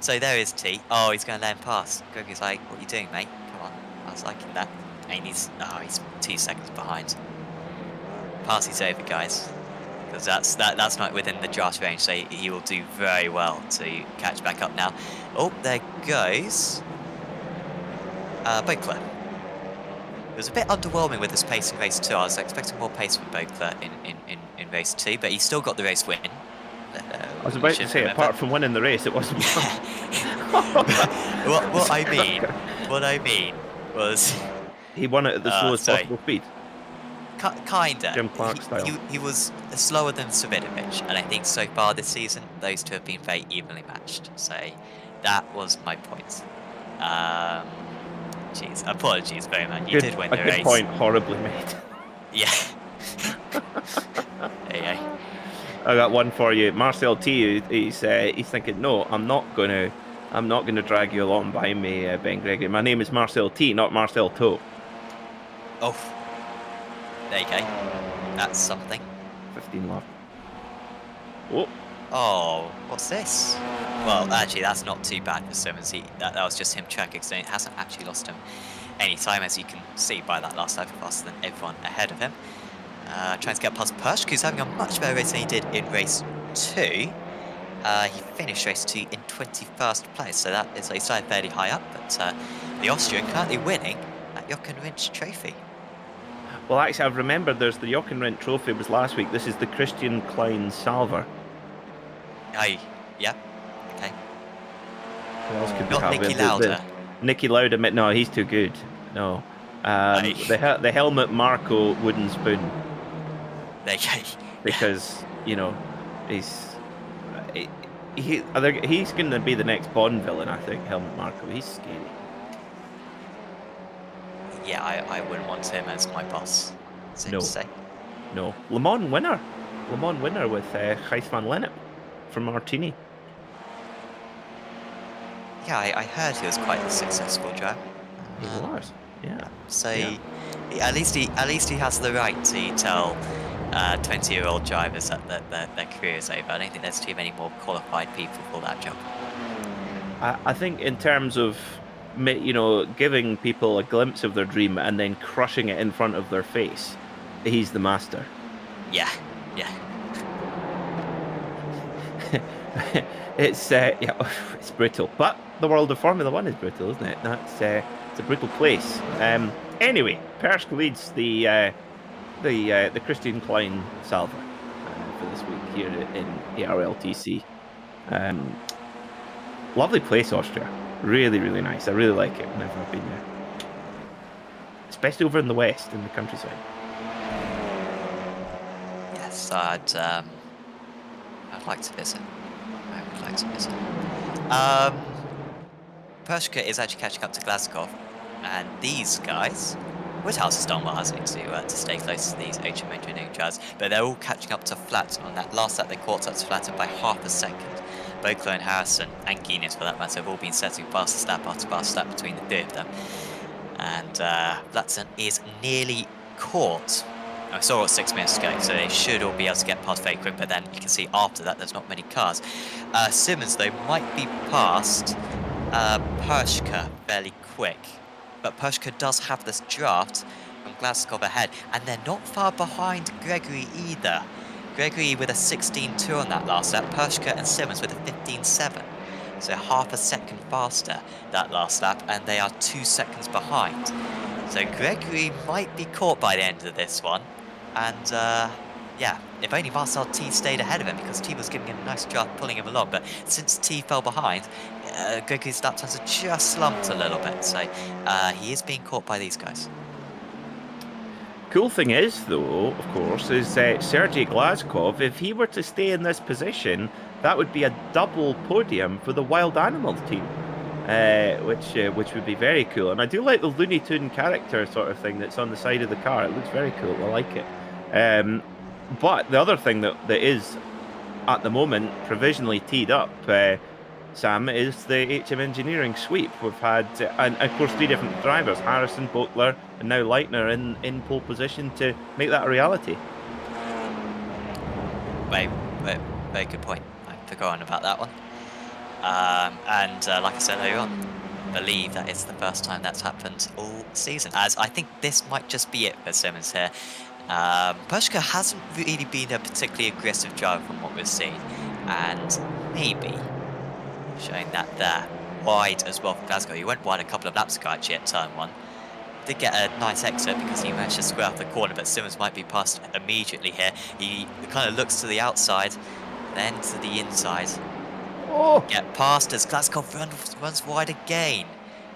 So there is T. Oh, he's going to let him pass. Gregory's like, what are you doing, mate? Come on. I was liking that. And he's 2 seconds behind. Pass is over, guys. Because that's not within the draft range, so he will do very well to catch back up now. Oh, there goes Bokler. It was a bit underwhelming with his pace in race 2. I was expecting more pace from Bokler in race 2, but he still got the race win. I was about to say, apart from winning the race, it wasn't fun. what I mean was he won it at the slowest possible speed. Kinda. Jim Clark style. He was slower than Savidovic, and I think so far this season, those two have been very evenly matched. So that was my point. Jeez, apologies, Bowman. You did win the race. A good point, horribly made. Yeah. There you go. I got one for you, Marcel T. He's thinking, no, I'm not gonna drag you along behind me, Ben Gregory. My name is Marcel T, not Marcel Toe. Oh, there you go. That's something. 15 left. Oh, what's this? Well, actually, that's not too bad for Simmons. That was just him checking, so it hasn't actually lost him any time, as you can see by that last lap, faster than everyone ahead of him. Trying to get past Pershk, who's having a much better race than he did in race 2. He finished race 2 in 21st place, so that is, he started fairly high up, but the Austrian currently winning that Jochen Rindt trophy. Well, actually, I've remembered there's the Jochen Rindt trophy was last week. This is the Christian Klein Salver. Yeah, okay. What else could Not we have? Nicky Lauda. Nicky Lauda, no, he's too good. No. The Helmut Marko wooden spoon. There you go. Because, you know, he's going to be the next Bond villain, I think, Helmut Marko. He's scary. Yeah, I wouldn't want him as my boss. No. No. Le Mans winner with Gijs van Lennep from Martini. Yeah, I heard he was quite a successful driver. He was, yeah. So yeah. At least he has the right to tell 20-year-old drivers that their career is over. I don't think there's too many more qualified people for that job. I think in terms of, you know, giving people a glimpse of their dream and then crushing it in front of their face, he's the master. Yeah. It's brutal, but the world of Formula One is brutal, isn't it? It's a brutal place. Anyway, Pershk leads the Christian Klein Salver for this week here in ARLTC. Lovely place, Austria. Really, really nice. I really like it whenever I've been there, especially over in the west, in the countryside. Yes, I'd like to visit. Pershka is actually catching up to Glasgow, and these guys, Woodhouse has done well, hasn't he, to stay close to these HM engineering drivers, but they're all catching up to Flatten. On that last lap, they caught up to Flatten by half a second. Bokler and Harrison, and Guinness for that matter, have all been setting fastest lap after fastest lap between the two of them. And Flatten is nearly caught. I saw it 6 minutes ago, so they should all be able to get past very quick, but then you can see after that there's not many cars. Simmons, though, might be past Pershka fairly quick, but Pershka does have this draft from Glasgow ahead, and they're not far behind Gregory either. Gregory with a 16.2 on that last lap, Pershka and Simmons with a 15.7. So half a second faster that last lap, and they are 2 seconds behind. So Gregory might be caught by the end of this one. And yeah, if only Marcel T stayed ahead of him, because T was giving him a nice draft, pulling him along. But since T fell behind, Gregory's lap times have just slumped a little bit. So he is being caught by these guys. Cool thing is, though, of course, is Sergei Glazkov, if he were to stay in this position, that would be a double podium for the Wild Animals team, which would be very cool. And I do like the Looney Tune character sort of thing that's on the side of the car. It looks very cool. I like it. But the other thing that is, at the moment, provisionally teed up, Sam, is the HM Engineering sweep. We've had, and of course, 3 different drivers, Harrison, Bokler, and now Leitner in pole position to make that a reality. Very good point. I've forgotten about that one. And like I said earlier on, I believe that it's the first time that's happened all season, as I think this might just be it for Simmons here. Pershka hasn't really been a particularly aggressive driver from what we've seen, and maybe showing that there. wide as well for Glasgow. He went wide a couple of laps ago actually at turn 1. Did get a nice exit because he managed to square off the corner, but Simmons might be passed immediately here. He kind of looks to the outside, then to the inside. Oh! Get past as Glasgow runs wide again.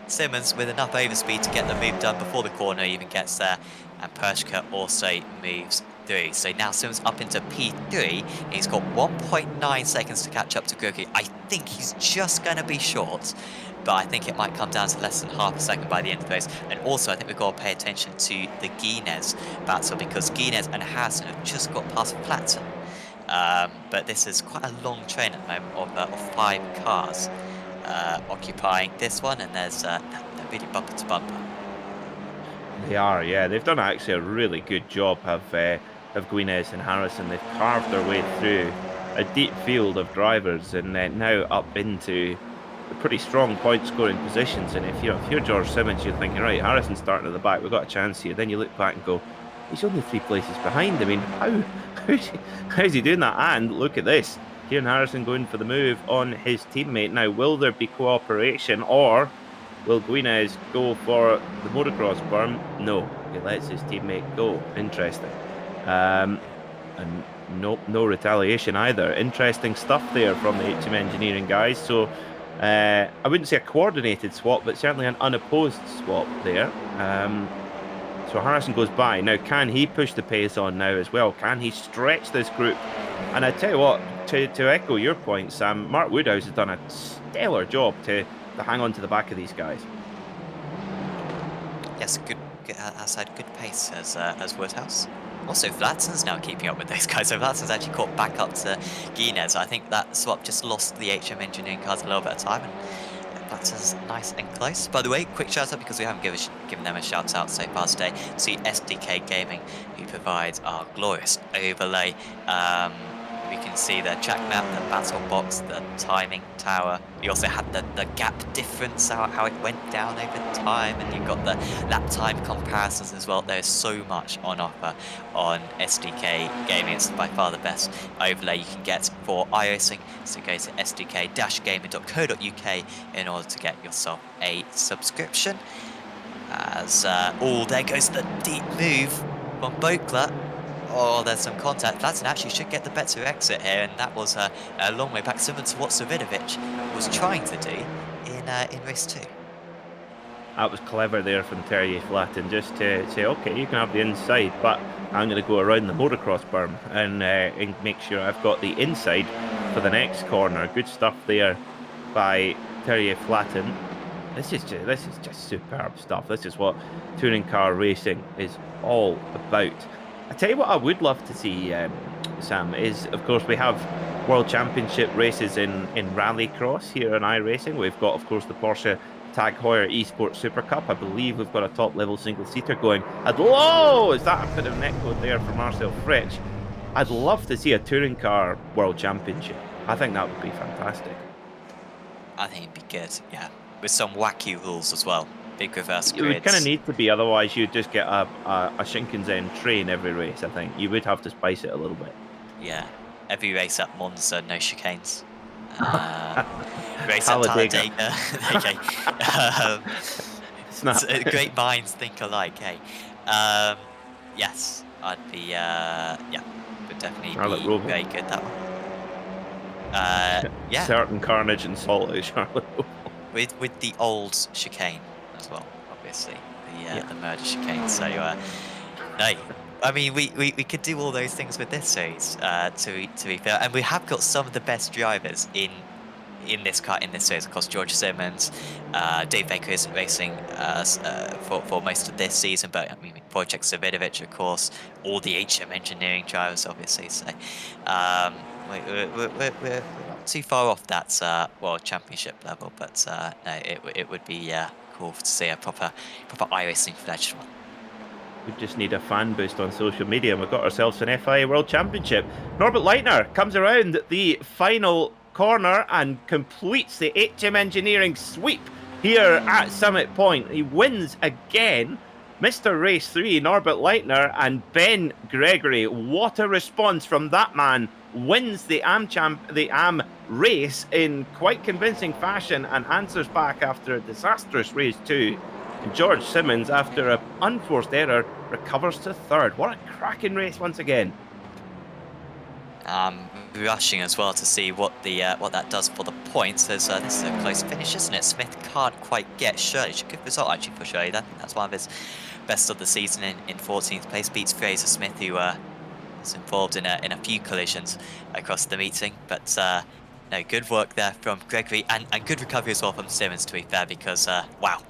Simmons with enough overspeed to get the move done before the corner even gets there, and Pershka also moves through. So now Simmons up into P3. He's got 1.9 seconds to catch up to Gurki. I think he's just going to be short, but I think it might come down to less than half a second by the end of the race. And also, I think we've got to pay attention to the Guinness battle, because Guinness and Harrison have just got past Flatten. But this is quite a long train at the moment of 5 cars occupying this one, and there's they're really bumper to bumper. They are, yeah. They've done actually a really good job of Guinness and Harrison. They've carved their way through a deep field of drivers, and now up into pretty strong point scoring positions. And if you're George Simmons, you're thinking, right, Harrison's starting at the back, we've got a chance here. Then you look back and go, he's only 3 places behind. I mean, how's he doing that? And look at this, Kieran Harrison going for the move on his teammate. Now, will there be cooperation, or will Guinness go for the motocross berm? No, he lets his teammate go. Interesting. And no retaliation either. Interesting stuff there from the HM Engineering guys. So I wouldn't say a coordinated swap, but certainly an unopposed swap there. So Harrison goes by. Now, can he push the pace on now as well? Can he stretch this group? And I tell you what, to echo your point, Sam, Mark Woodhouse has done a stellar job to hang on to the back of these guys. Yes, good outside, good pace as Woodhouse. Also, Vladsen's now keeping up with those guys. So Vladsen's actually caught back up to Guinness. I think that swap just lost the HM Engineering cars a little bit of time, and Vladsen's nice and close. By the way, quick shout out, because we haven't given them a shout out so far today, to SDK Gaming, who provides our glorious overlay. We can see the track map, the battle box, the timing tower. We also had the gap difference, how it went down over time, and you've got the lap time comparisons as well. There's so much on offer on SDK Gaming. It's by far the best overlay you can get for iRacing. So go to sdk-gaming.co.uk in order to get yourself a subscription. As there goes the deep move from Bokler. Oh, there's some contact. Vladsen actually should get the better exit here, and that was a long way back, similar to what Savidovic was trying to do in race 2. That was clever there from Terje Flatten, just to say, okay, you can have the inside, but I'm going to go around the motocross berm and make sure I've got the inside for the next corner. Good stuff there by Terje Flatten. This is just superb stuff. This is what touring car racing is all about. I tell you what I would love to see, Sam, is, of course, we have World Championship races in Rallycross here on iRacing. We've got, of course, the Porsche Tag Heuer Esports Super Cup. I believe we've got a top-level single-seater going. Is that a bit of netcode there for Marcel Fritsch? I'd love to see a touring car World Championship. I think that would be fantastic. I think it'd be good, yeah. With some wacky rules as well. Big reverse grids. It would kind of need to be, otherwise you'd just get a Shinkansen train every race, I think. You would have to spice it a little bit. Yeah. Every race at Monza, no chicanes. Race at Talladega. Okay. Great minds think alike, hey. Yes, I'd be, would definitely Charlotte be Roval. very good, that one. Yeah. Certain carnage and salt out Charlotte Roval. With the old chicane as well, obviously, the murder chicane. So no, I mean we could do all those things with this series. To be fair, and we have got some of the best drivers in this series. Of course, George Simmons, Dave Baker isn't racing for most of this season, but I mean Project Savidovic, of course, all the HM Engineering drivers, obviously. So we're not too far off that World Championship level, but no, it would be cool to see a proper iRacing fledged one. We just need a fan boost on social media, and we've got ourselves an FIA World Championship. Norbert Leitner comes around the final corner and completes the HM Engineering sweep here at Summit Point. He wins again. Mr. Race 3, Norbert Leitner and Ben Gregory. What a response from that man. Wins the AM race in quite convincing fashion and answers back after a disastrous race 2. George Simmons, after an unforced error, recovers to 3rd. What a cracking race once again. Rushing as well to see what that does for the points. This is a close finish, isn't it? Smith can't quite get Shirley. It's a good result actually for Shirley. I think that's one of his best of the season in 14th place. Beats Fraser Smith, who was involved in a few collisions across the meeting. But no, good work there from Gregory and good recovery as well from Simmons, to be fair, because wow,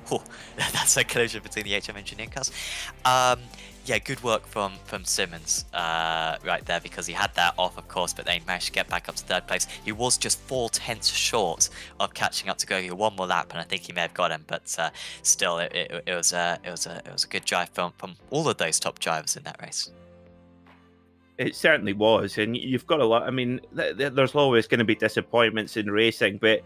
that's a collision between the HM Engineering cars. Yeah, good work from Simmons right there, because he had that off, of course, but then managed to get back up to 3rd place. He was just 0.4 short of catching up to Gregory, one more lap, and I think he may have got him. But still, it was a good drive from all of those top drivers in that race. It certainly was, and you've got a lot. I mean, there's always going to be disappointments in racing, but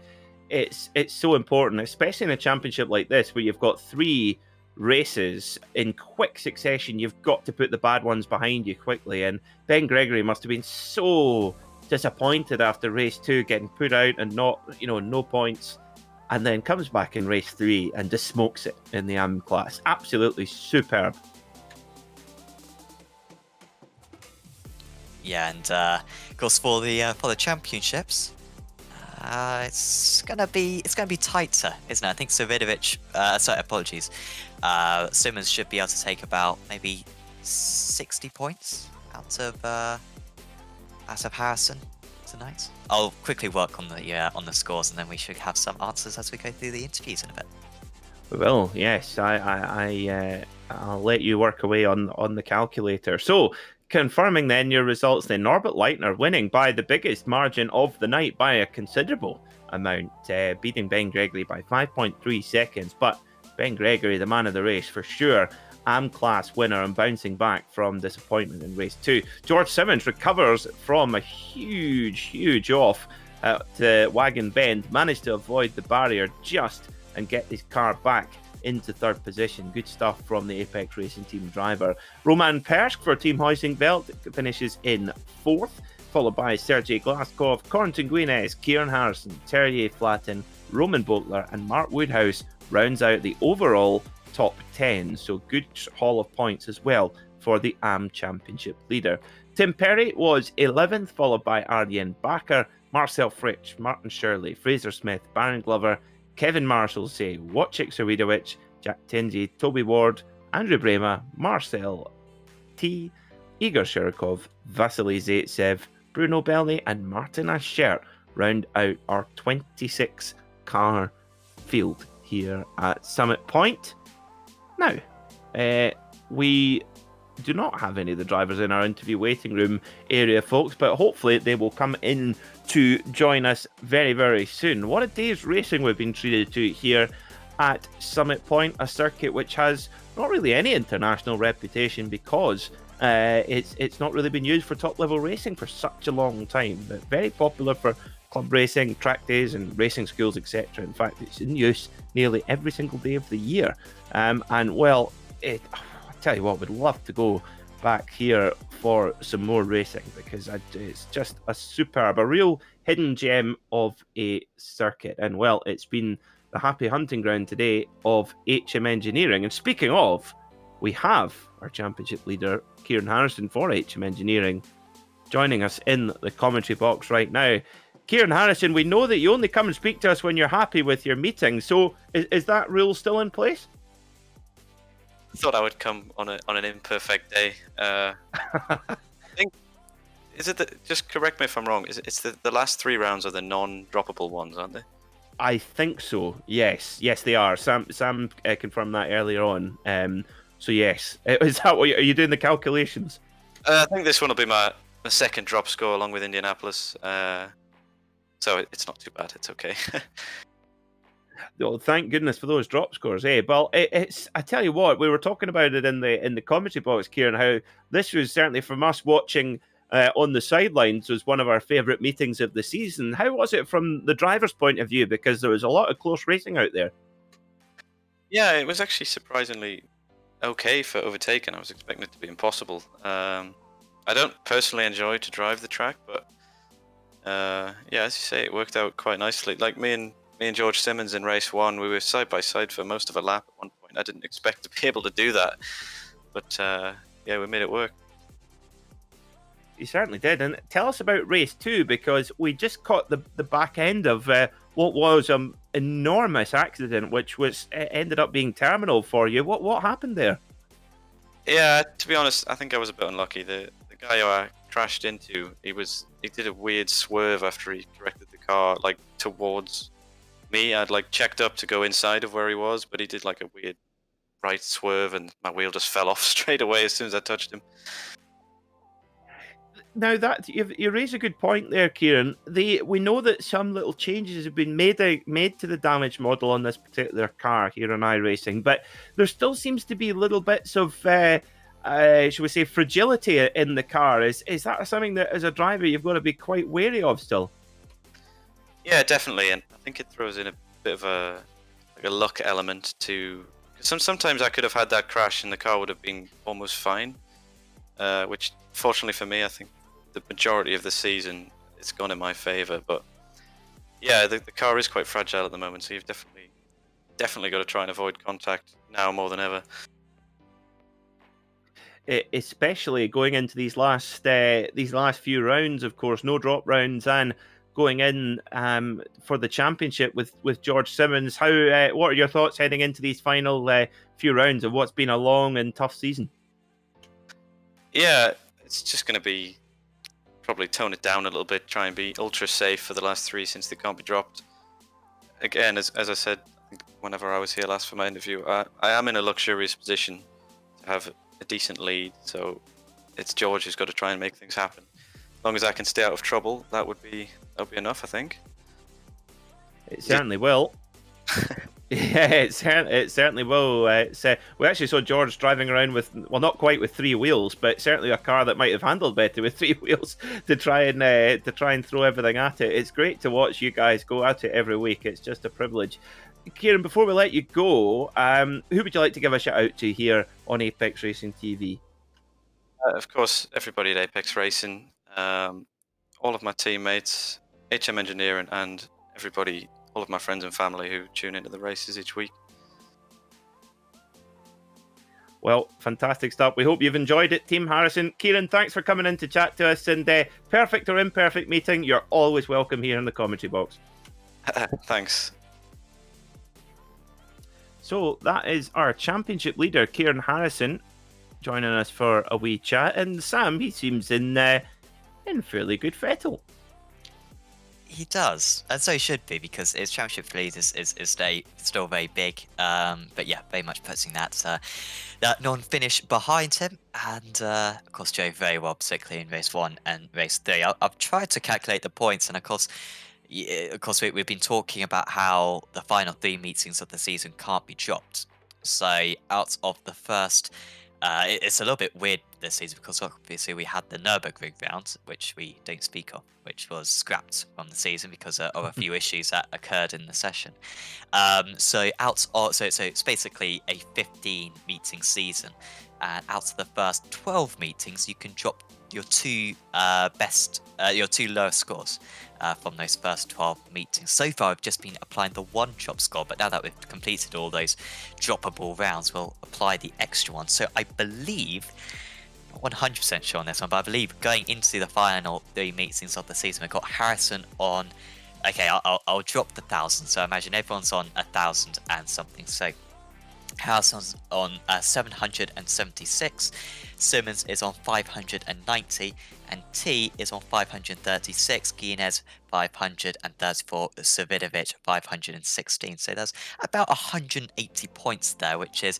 it's so important, especially in a championship like this, where you've got 3 races in quick succession. You've got to put the bad ones behind you quickly, and Ben Gregory must have been so disappointed after race 2, getting put out and no points, and then comes back in race 3 and just smokes it in the AM class. Absolutely superb. Yeah, and of course for the championships, it's gonna be tighter, isn't it? I think Savidovic, apologies, Simmons should be able to take about maybe 60 points out of Harrison tonight. I'll quickly work on the scores, and then we should have some answers as we go through the interviews in a bit. Well, yes, I'll let you work away on the calculator. So, confirming then your results, then Norbert Leitner winning by the biggest margin of the night by a considerable amount, beating Ben Gregory by 5.3 seconds. But Ben Gregory, the man of the race for sure, AM class winner and bouncing back from disappointment in race 2. George Simmons recovers from a huge off at Wagon Bend, managed to avoid the barrier just and get his car back into 3rd position. Good stuff from the Apex Racing Team driver. Roman Persk for Team Huizinga finishes in 4th, followed by Sergei Glaskov, Corentin Guinness, Kieran Harrison, Terrier Flatten, Roman Boatler and Mark Woodhouse rounds out the overall top 10. So good haul of points as well for the AM Championship leader. Tim Perry was 11th, followed by Arjen Bakker, Marcel Fritsch, Martin Shirley, Fraser Smith, Baron Glover, Kevin Marshall, Wojciech Sawidovic, Jack Tenzi, Toby Ward, Andrew Brema, Marcel T, Igor Shirkov, Vasily Zaitsev, Bruno Belny, and Martin Ascher round out our 26 car field here at Summit Point. Now, we do not have any of the drivers in our interview waiting room area, folks, but hopefully they will come in to join us very, very soon. What a day's racing we've been treated to here at Summit Point, a circuit which has not really any international reputation because it's not really been used for top-level racing for such a long time, but very popular for club racing, track days and racing schools, etc. In fact, it's in use nearly every single day of the year. And well, I tell you what, we'd love to go back here for some more racing because it's just a real hidden gem of a circuit. And well, it's been the happy hunting ground today of HM Engineering. And speaking of, we have our championship leader, Kieran Harrison for HM Engineering, joining us in the commentary box right now. Kieran Harrison, we know that you only come and speak to us when you're happy with your meetings. So is that rule still in place? I thought I would come on an imperfect day. I think, just correct me if I'm wrong, it's the last 3 rounds are the non-droppable ones, aren't they? I think so, yes. Yes, they are. Sam confirmed that earlier on. So yes. Is that what are you doing the calculations? I think this one will be my second drop score along with Indianapolis. So it's not too bad, it's okay. Oh, thank goodness for those drop scores, eh? Well, it's. I tell you what, we were talking about it in the commentary box, Kieran. How this was certainly from us watching on the sidelines was one of our favourite meetings of the season. How was it from the driver's point of view? Because there was a lot of close racing out there. Yeah, it was actually surprisingly okay for overtaking. I was expecting it to be impossible. I don't personally enjoy to drive the track, but yeah, as you say, it worked out quite nicely. Like me and George Simmons in race 1, we were side by side for most of a lap at one point. I didn't expect to be able to do that, but yeah, we made it work. You certainly did. And tell us about race 2, because we just caught the back end of what was an enormous accident, which was ended up being terminal for you. What happened there? Yeah, to be honest, I think I was a bit unlucky. The guy who I crashed into, he did a weird swerve after he corrected the car, like towards me. I'd like checked up to go inside of where he was, but he did like a weird right swerve, and my wheel just fell off straight away as soon as I touched him. Now that you raise a good point there, Kieran. We know that some little changes have been made to the damage model on this particular car here on iRacing, but there still seems to be little bits of, shall we say, fragility in the car. Is that something that, as a driver, you've got to be quite wary of still? Yeah, definitely, and I think it throws in a bit of a luck element to. Sometimes I could have had that crash and the car would have been almost fine, which fortunately for me, I think the majority of the season it's gone in my favor. But yeah, the car is quite fragile at the moment, so you've definitely got to try and avoid contact now more than ever. Especially going into these last few rounds, of course, no drop rounds, and going in for the championship with George Simmons. What are your thoughts heading into these final few rounds of what's been a long and tough season? Yeah, it's just going to be probably tone it down a little bit, try and be ultra safe for the last 3 since they can't be dropped. Again, as I said, whenever I was here last for my interview, I am in a luxurious position to have a decent lead, so it's George who's got to try and make things happen. As long as I can stay out of trouble, that'll be enough, I think. It certainly will. Yeah, it certainly will. We actually saw George driving around with, well, not quite with 3 wheels, but certainly a car that might have handled better with 3 wheels to try and throw everything at it. It's great to watch you guys go at it every week. It's just a privilege. Kieran, before we let you go, who would you like to give a shout out to here on Apex Racing TV? Of course, everybody at Apex Racing, all of my teammates, HM Engineering, and everybody, all of my friends and family who tune into the races each week. Well, fantastic stuff. We hope you've enjoyed it, Team Harrison. Kieran, thanks for coming in to chat to us, and perfect or imperfect meeting, you're always welcome here in the commentary box. Thanks. So that is our championship leader, Kieran Harrison, joining us for a wee chat. And Sam, he seems in fairly good fettle. He does, and so he should be, because his championship lead is still very big. But yeah, very much putting that non-finish behind him, and of course Joe very well, particularly in race 1 and race 3. I've tried to calculate the points, and of course we've been talking about how the final 3 meetings of the season can't be dropped. So out of the first, it's a little bit weird this season because obviously we had the Nürburgring round, which we don't speak of, which was scrapped from the season because of a few issues that occurred in the session. So it's basically a 15 meeting season, and out of the first 12 meetings, you can drop your two lowest scores from those first 12 meetings. So far, I've just been applying the 1 drop score, but now that we've completed all those droppable rounds, we'll apply the extra one. So I believe, not 100% sure on this one, but I believe going into the final 3 meetings of the season, we've got Harrison on. Okay, I'll drop the 1,000. So I imagine everyone's on 1,000 and something. So Harrison's on 776, Simmons is on 590, and T is on 536, Guinness 534, Savidovic 516. So there's about 180 points there, which is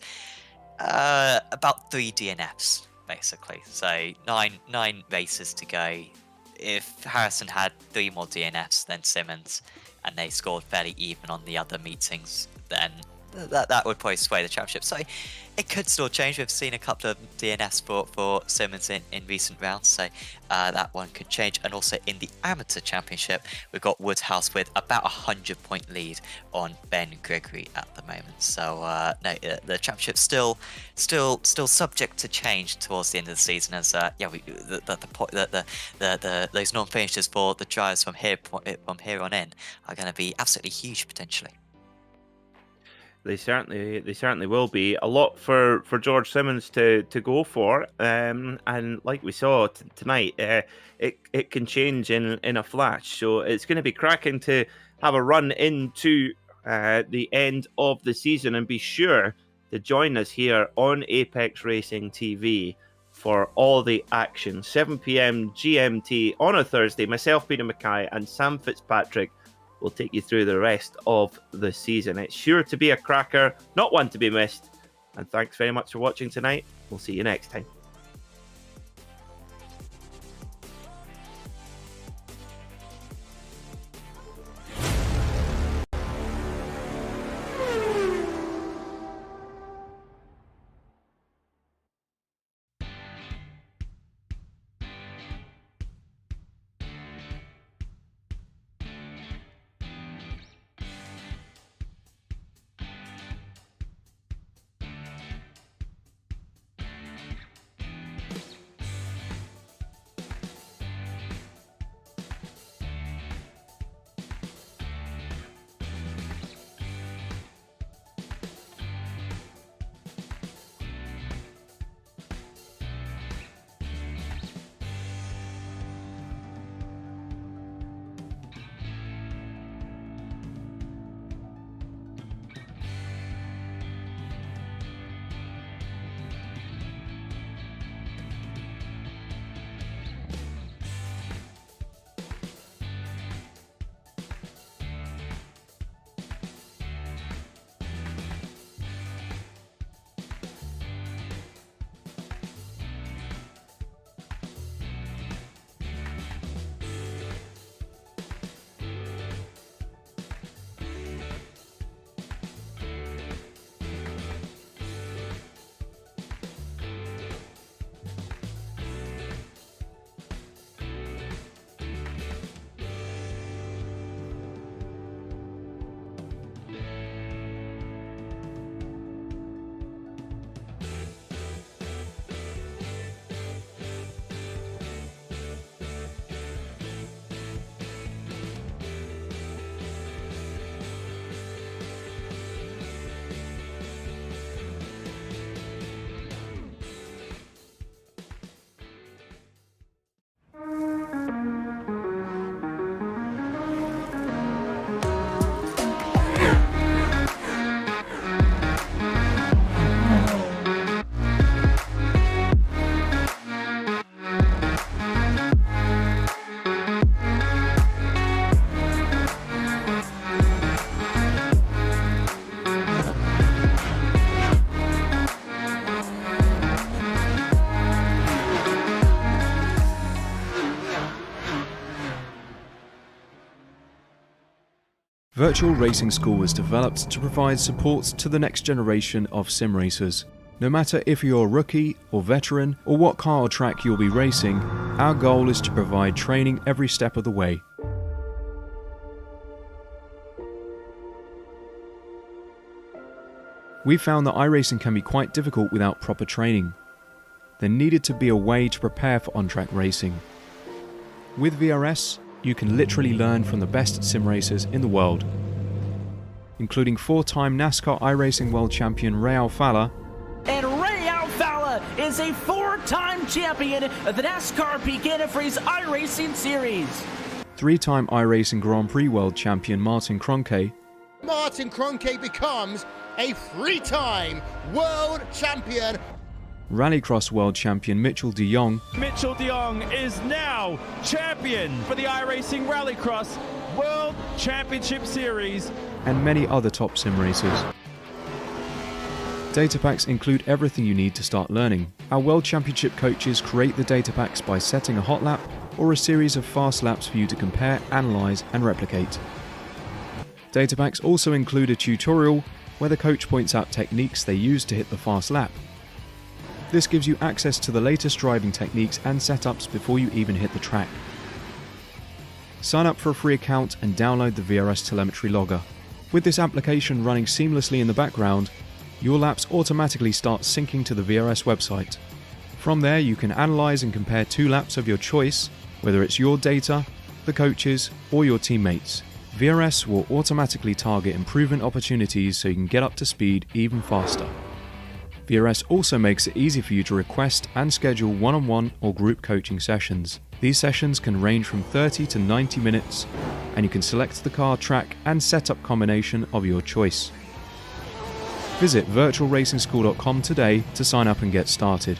about 3 DNFs, basically. So nine races to go. If Harrison had 3 more DNFs than Simmons, and they scored fairly even on the other meetings, then that would probably sway the championship. So it could still change. We've seen a couple of DNS for Simmons in recent rounds, so that one could change. And also in the amateur championship, we've got Woodhouse with about 100-point lead on Ben Gregory at the moment. So no, the championship's still subject to change towards the end of the season, as those non-finishers for the drivers from here on in are going to be absolutely huge potentially. They certainly will be. A lot for George Simmons to go for, and like we saw tonight, it can change in a flash. So it's going to be cracking to have a run into the end of the season, and be sure to join us here on Apex Racing TV for all the action. 7 p.m. GMT on a Thursday. Myself, Peter Mackay, and Sam Fitzpatrick will take you through the rest of the season. It's sure to be a cracker, not one to be missed. And thanks very much for watching tonight. We'll see you next time. Virtual Racing School was developed to provide support to the next generation of sim racers. No matter if you're a rookie or veteran or what car or track you'll be racing, our goal is to provide training every step of the way. We found that iRacing can be quite difficult without proper training. There needed to be a way to prepare for on-track racing. With VRS, you can literally learn from the best sim racers in the world, including 4-time NASCAR iRacing World Champion Ray Alfala. And Ray Alfala is a 4-time champion of the NASCAR Peak Antifreeze iRacing Series. 3-time iRacing Grand Prix World Champion Martin Kroenke. Martin Kroenke becomes a 3-time world champion. Rallycross World Champion Mitchell de Jong. Mitchell de Jong is now champion for the iRacing Rallycross World Championship Series. And many other top sim racers. Data packs include everything you need to start learning. Our World Championship coaches create the data packs by setting a hot lap or a series of fast laps for you to compare, analyze, and replicate. Data packs also include a tutorial where the coach points out techniques they use to hit the fast lap. This gives you access to the latest driving techniques and setups before you even hit the track. Sign up for a free account and download the VRS telemetry logger. With this application running seamlessly in the background, your laps automatically start syncing to the VRS website. From there, you can analyze and compare 2 laps of your choice, whether it's your data, the coaches, or your teammates. VRS will automatically target improvement opportunities so you can get up to speed even faster. VRS also makes it easy for you to request and schedule one-on-one or group coaching sessions. These sessions can range from 30 to 90 minutes, and you can select the car, track, and setup combination of your choice. Visit virtualracingschool.com today to sign up and get started.